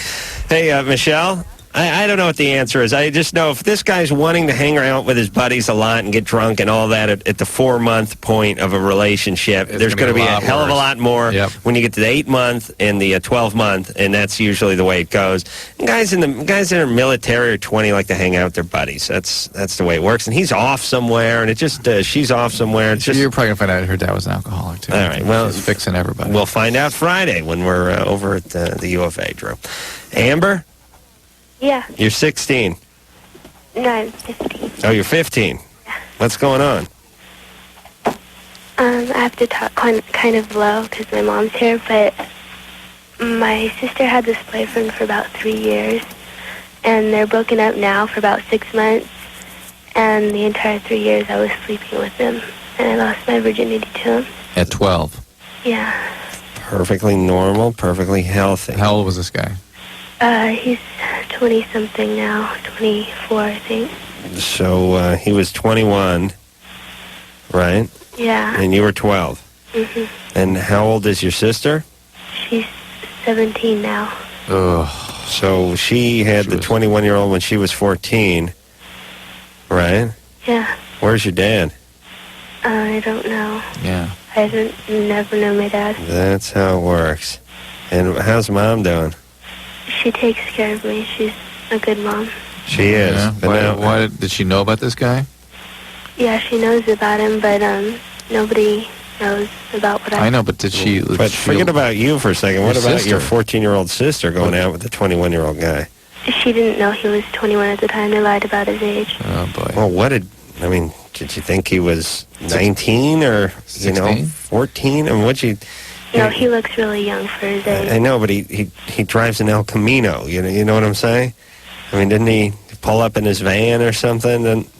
Hey, Michelle, I don't know what the answer is. I just know if this guy's wanting to hang out with his buddies a lot and get drunk and all that at the 4-month point of a relationship, there's going to be a hell of a lot more when you get to the 8-month and the 12-month, and that's usually the way it goes. And guys that are military or 20 like to hang out with their buddies. That's the way it works. And he's off somewhere, and it just she's off somewhere. It's just, you're probably going to find out her dad was an alcoholic, too. All right, well, she's fixing everybody. We'll find out Friday when we're over at the U of A, Drew. Amber? Yeah. You're 16. No, I'm 15. Oh, you're 15. Yeah. What's going on? I have to talk kind of low because my mom's here, but my sister had this boyfriend for about 3 years, and they're broken up now for about 6 months, and the entire 3 years I was sleeping with him, and I lost my virginity to him. At 12? Yeah. Perfectly normal, perfectly healthy. How old was this guy? He's 20-something now, 24, I think. So he was 21, right? Yeah. And you were 12. Mm-hmm. And how old is your sister? She's 17 now. Ugh. So she had the 21-year-old when she was 14, right? Yeah. Where's your dad? I don't know. Yeah. I never know my dad. That's how it works. And how's Mom doing? She takes care of me. She's a good mom. She is. Yeah. Why did she know about this guy? Yeah, she knows about him, but nobody knows about what I know, but did she... But forget about you for a second. What about your sister? 14-year-old sister going out with the 21-year-old guy? She didn't know he was 21 at the time. They lied about his age. Oh, boy. Well, did you think he was 19 or, 14? And what'd you... No, he looks really young for his age. I know, but he drives an El Camino. You know what I'm saying? I mean, didn't he pull up in his van or something? And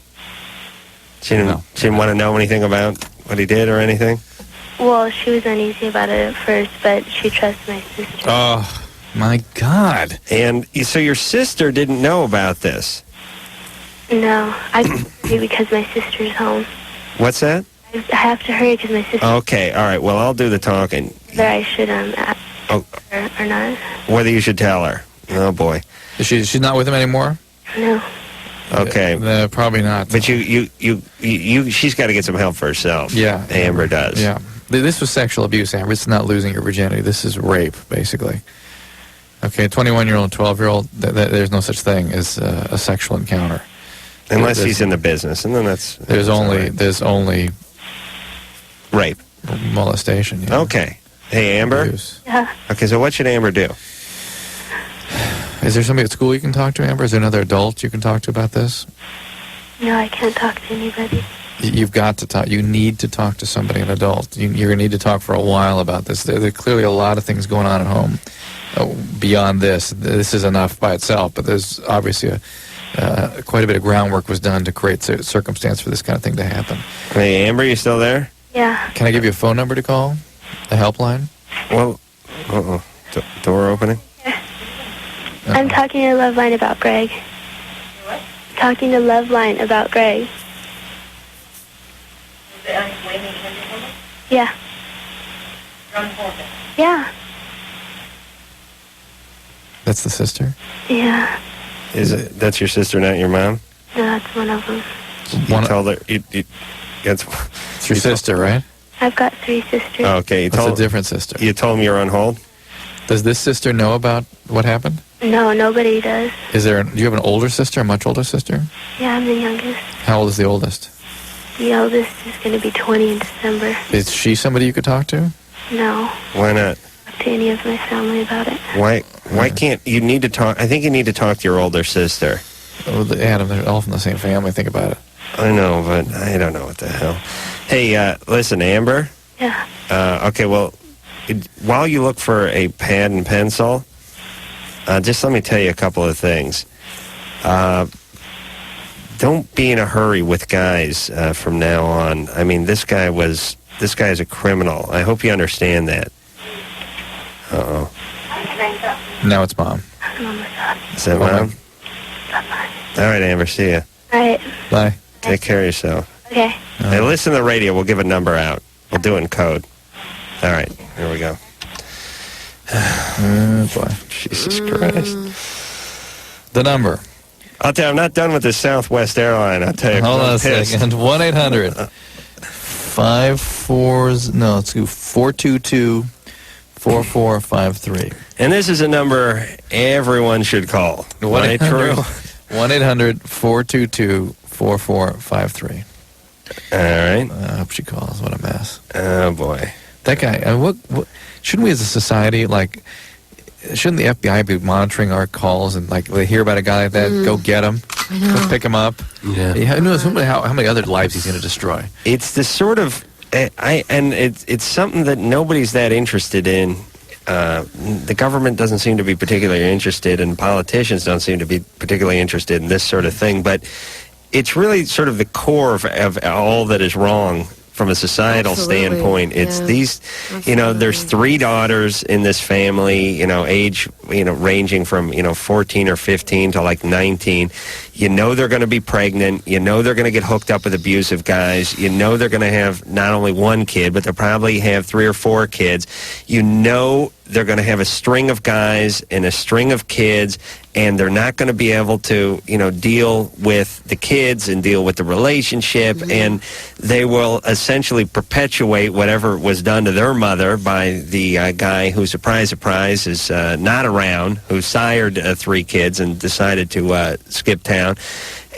she didn't want to know anything about what he did or anything? Well, she was uneasy about it at first, but she trusts my sister. Oh, my God. And so your sister didn't know about this? No, I do because my sister's home. What's that? I have to hurry because my sister... Okay, all right. Well, I'll do the talking. Whether I should ask her or not. Whether you should tell her. Oh, boy. She's not with him anymore? No. Okay. Probably not. But she's got to get some help for herself. Yeah. Amber does. Yeah. This was sexual abuse, Amber. It's not losing your virginity. This is rape, basically. Okay, 21-year-old and 12-year-old, there's no such thing as a sexual encounter. Unless he's in the business, and then there's only rape, molestation. Yeah. Okay. Hey, Amber. Abuse. Yeah. Okay, so what should Amber do? Is there somebody at school you can talk to, Amber? Is there another adult you can talk to about this? No, I can't talk to anybody. You've got to talk. You need to talk to somebody, an adult. You're going to need to talk for a while about this. There are clearly a lot of things going on at home beyond this. This is enough by itself, but there's obviously quite a bit of groundwork was done to create circumstance for this kind of thing to happen. Hey, Amber, you still there? Yeah. Can I give you a phone number to call? A helpline? Well, door opening? I'm talking to Loveline about Greg. What? Talking to Loveline about Greg. Yeah. Yeah. That's the sister? Yeah. That's your sister, not your mom? No, that's one of them. You told her... It's your sister, right? I've got 3 sisters. Okay. That's a different sister. You told me you're on hold? Does this sister know about what happened? No, nobody does. Do you have an older sister, a much older sister? Yeah, I'm the youngest. How old is the oldest? The eldest is going to be 20 in December. Is she somebody you could talk to? No. Why not? Talk to any of my family about it. Why can't you need to talk? I think you need to talk to your older sister. Oh, Adam, they're all from the same family. Think about it. I know, but I don't know what the hell. Hey, listen, Amber. Yeah. Okay, well, while you look for a pad and pencil, just let me tell you a couple of things. Don't be in a hurry with guys from now on. I mean, this guy is a criminal. I hope you understand that. Uh-oh. Now it's Mom. Is that Mom? All right, Amber, see ya. All right. Bye. Take care of yourself. Okay. Hey, listen to the radio. We'll give a number out. We'll do it in code. All right, here we go. Boy. Jesus Christ. The number. I'll tell you, I'm not done with the Southwest airline. I'll tell you. Hold on I'm a pissed. second. 1-800-422-4453. And this is a number everyone should call. 1-800-422-4453. All right. I hope she calls. What a mess. Oh, boy. That guy, what shouldn't we as a society, like, shouldn't the FBI be monitoring our calls and, like, they hear about a guy like that, go get him, go pick him up? Yeah. Who knows how many other lives he's going to destroy? It's the sort of, it's something that nobody's that interested in. The government doesn't seem to be particularly interested, and politicians don't seem to be particularly interested in this sort of thing. But it's really sort of the core of all that is wrong from a societal standpoint. It's these, there's 3 daughters in this family, age, ranging from, 14 or 15 to like 19. They're going to be pregnant. They're going to get hooked up with abusive guys. They're going to have not only one kid, but they'll probably have 3 or 4 kids. They're going to have a string of guys and a string of kids, and they're not going to be able to, deal with the kids and deal with the relationship, and they will essentially perpetuate whatever was done to their mother by the guy who, surprise, surprise, is not around, who sired 3 kids and decided to skip town.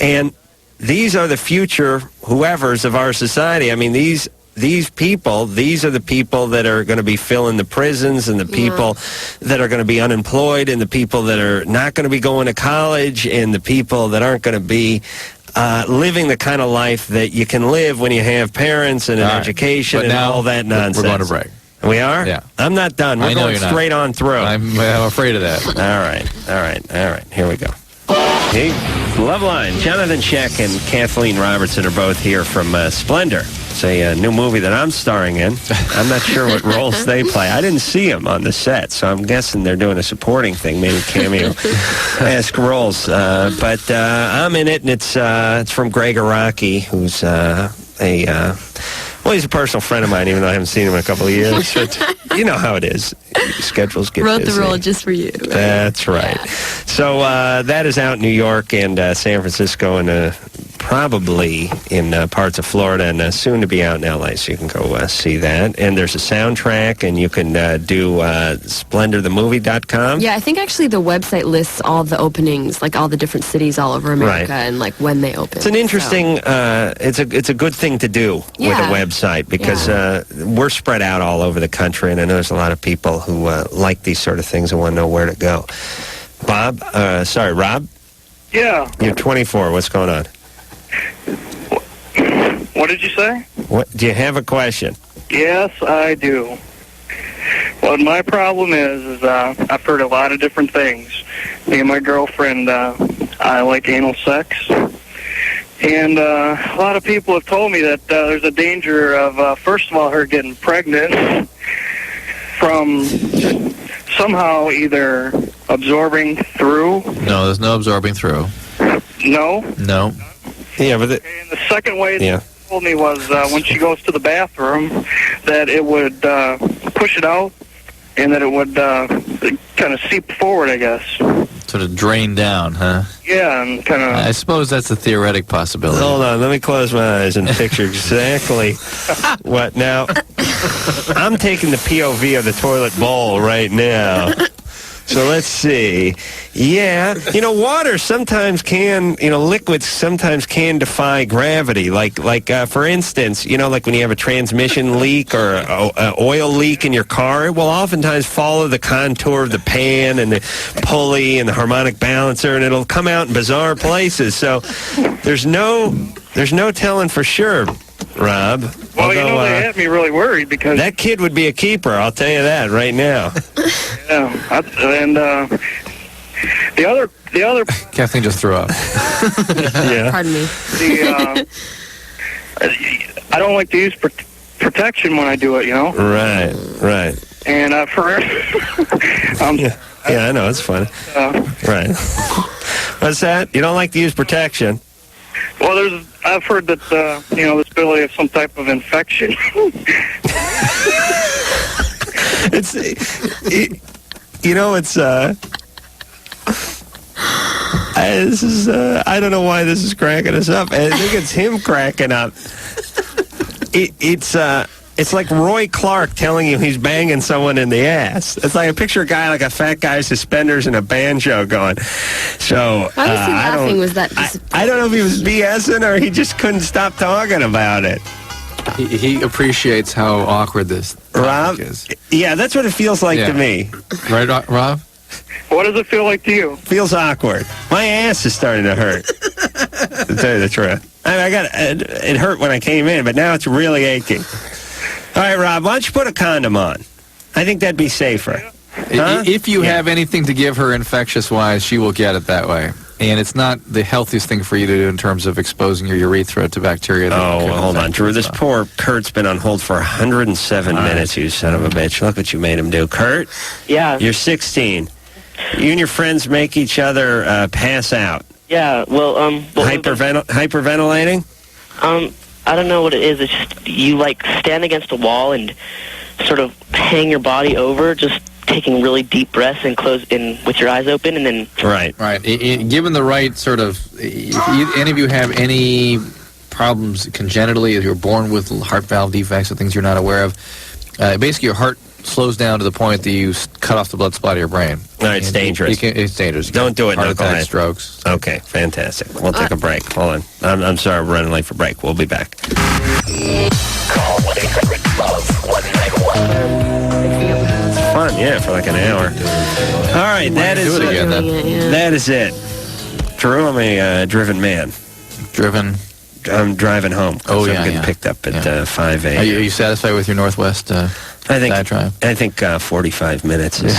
And these are the future whoever's of our society. I mean, these people, these are the people that are going to be filling the prisons, and the people that are going to be unemployed, and the people that are not going to be going to college, and the people that aren't going to be living the kind of life that you can live when you have parents and an education and all that nonsense. We're going to break. We are? Yeah. I'm not done. We're going straight on through. I'm afraid of that. All right. Here we go. Hey, Loveline. Johnathon Schaech and Kathleen Robertson are both here from Splendor. It's a new movie that I'm starring in. I'm not sure what roles they play. I didn't see them on the set, so I'm guessing they're doing a supporting thing, maybe cameo-esque roles. But I'm in it, and it's from Greg Araki, who's he's a personal friend of mine, even though I haven't seen him in a couple of years. But you know how it is. Schedules get busy. Wrote the role just for you. Right? That's right. Yeah. So that is out in New York and San Francisco, and probably in parts of Florida, and soon to be out in L.A., so you can go see that. And there's a soundtrack, and you can do SplendorTheMovie.com. Yeah, I think actually the website lists all the openings, like all the different cities all over America, and like when they open. It's an interesting, it's a good thing to do with a website, because we're spread out all over the country, and I know there's a lot of people who like these sort of things and want to know where to go. Rob? Yeah. You're 24. What's going on? What did you say? What? Do you have a question? Yes, I do. What my problem is I've heard a lot of different things. Me and my girlfriend, I like anal sex. And a lot of people have told me that there's a danger of, first of all, her getting pregnant from somehow either absorbing through. No, there's no absorbing through. No? No. Yeah, but and the second way they told me was when she goes to the bathroom that it would push it out and that it would kind of seep forward, I guess. Sort of drain down, huh? Yeah, and kind of... I suppose that's a theoretic possibility. Hold on, let me close my eyes and picture exactly what. Now, I'm taking the POV of the toilet bowl right now. So let's see. Yeah, water sometimes can, liquids sometimes can defy gravity. Like for instance, like when you have a transmission leak or an oil leak in your car, it will oftentimes follow the contour of the pan and the pulley and the harmonic balancer, and it'll come out in bizarre places. So there's no telling for sure, Rob. Well, they had me really worried because... That kid would be a keeper, I'll tell you that right now. Yeah, and the other... Kathleen just threw up. Yeah. Pardon me. I don't like to use protection when I do it, Right. And for... yeah, I know, it's funny. Right. What's that? You don't like to use protection? Well, I've heard that, this ability of some type of infection. I don't know why this is cracking us up. I think it's him cracking up. It's like Roy Clark telling you he's banging someone in the ass. It's like I picture a guy like a fat guy, suspenders, and a banjo going. So Why was he laughing? Was that I don't know if he was BSing or he just couldn't stop talking about it. He appreciates how awkward this Rob is. Yeah, that's what it feels like to me. Right, Rob? What does it feel like to you? Feels awkward. My ass is starting to hurt. To tell you the truth, it hurt when I came in, but now it's really aching. All right, Rob, why don't you put a condom on? I think that'd be safer. Huh? If you have anything to give her infectious-wise, she will get it that way. And it's not the healthiest thing for you to do in terms of exposing your urethra to bacteria. Hold on, Drew. This poor Kurt's been on hold for 107 minutes, you son of a bitch. Look what you made him do. Kurt? Yeah. You're 16. You and your friends make each other pass out. Yeah, well, hyperventilating? I don't know what it is. It's just you, like, stand against a wall and sort of hang your body over, just taking really deep breaths and close in with your eyes open, and then... Right. Given the right sort of... If any of you have any problems congenitally, if you're born with heart valve defects or things you're not aware of, basically your heart slows down to the point that you cut off the blood supply to your brain. No, it's dangerous. It's dangerous. Don't do it, heart knucklehead. attacks, strokes. Okay, fantastic. We'll take a break. Hold on. I'm sorry, we're running late for break. We'll be back. Call 1-800-LOVE-191. It's fun, yeah, for like an hour. All right, that is it. That is it. Drew, I'm a driven man. Driven? I'm driving home. Oh, I'm getting picked up at 5 a.m. Are you satisfied with your Northwest diatribe? I think 45 minutes is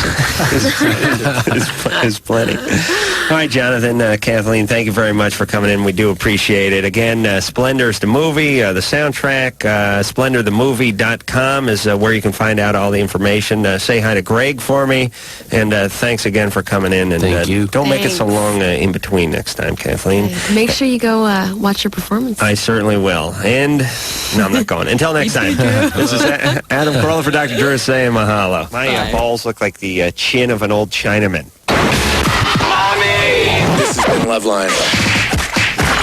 plenty. All right, Jonathan, Kathleen, thank you very much for coming in. We do appreciate it. Again, Splendor's the movie, the soundtrack. SplendorTheMovie.com is where you can find out all the information. Say hi to Greg for me, and thanks again for coming in. And Thank you. Don't make it so long in between next time, Kathleen. Make sure you go watch your performance. I certainly will. And no, I'm not going. Until next time. This is Adam Carolla for Dr. Drew saying mahalo. My balls look like the chin of an old Chinaman. This has been Loveline.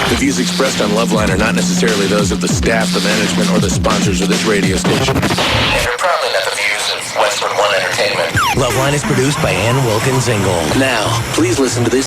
The views expressed on Loveline are not necessarily those of the staff, the management, or the sponsors of this radio station. And are probably not the views of Westwood One Entertainment. Loveline is produced by Ann Wilkins Ingle. Now, please listen to this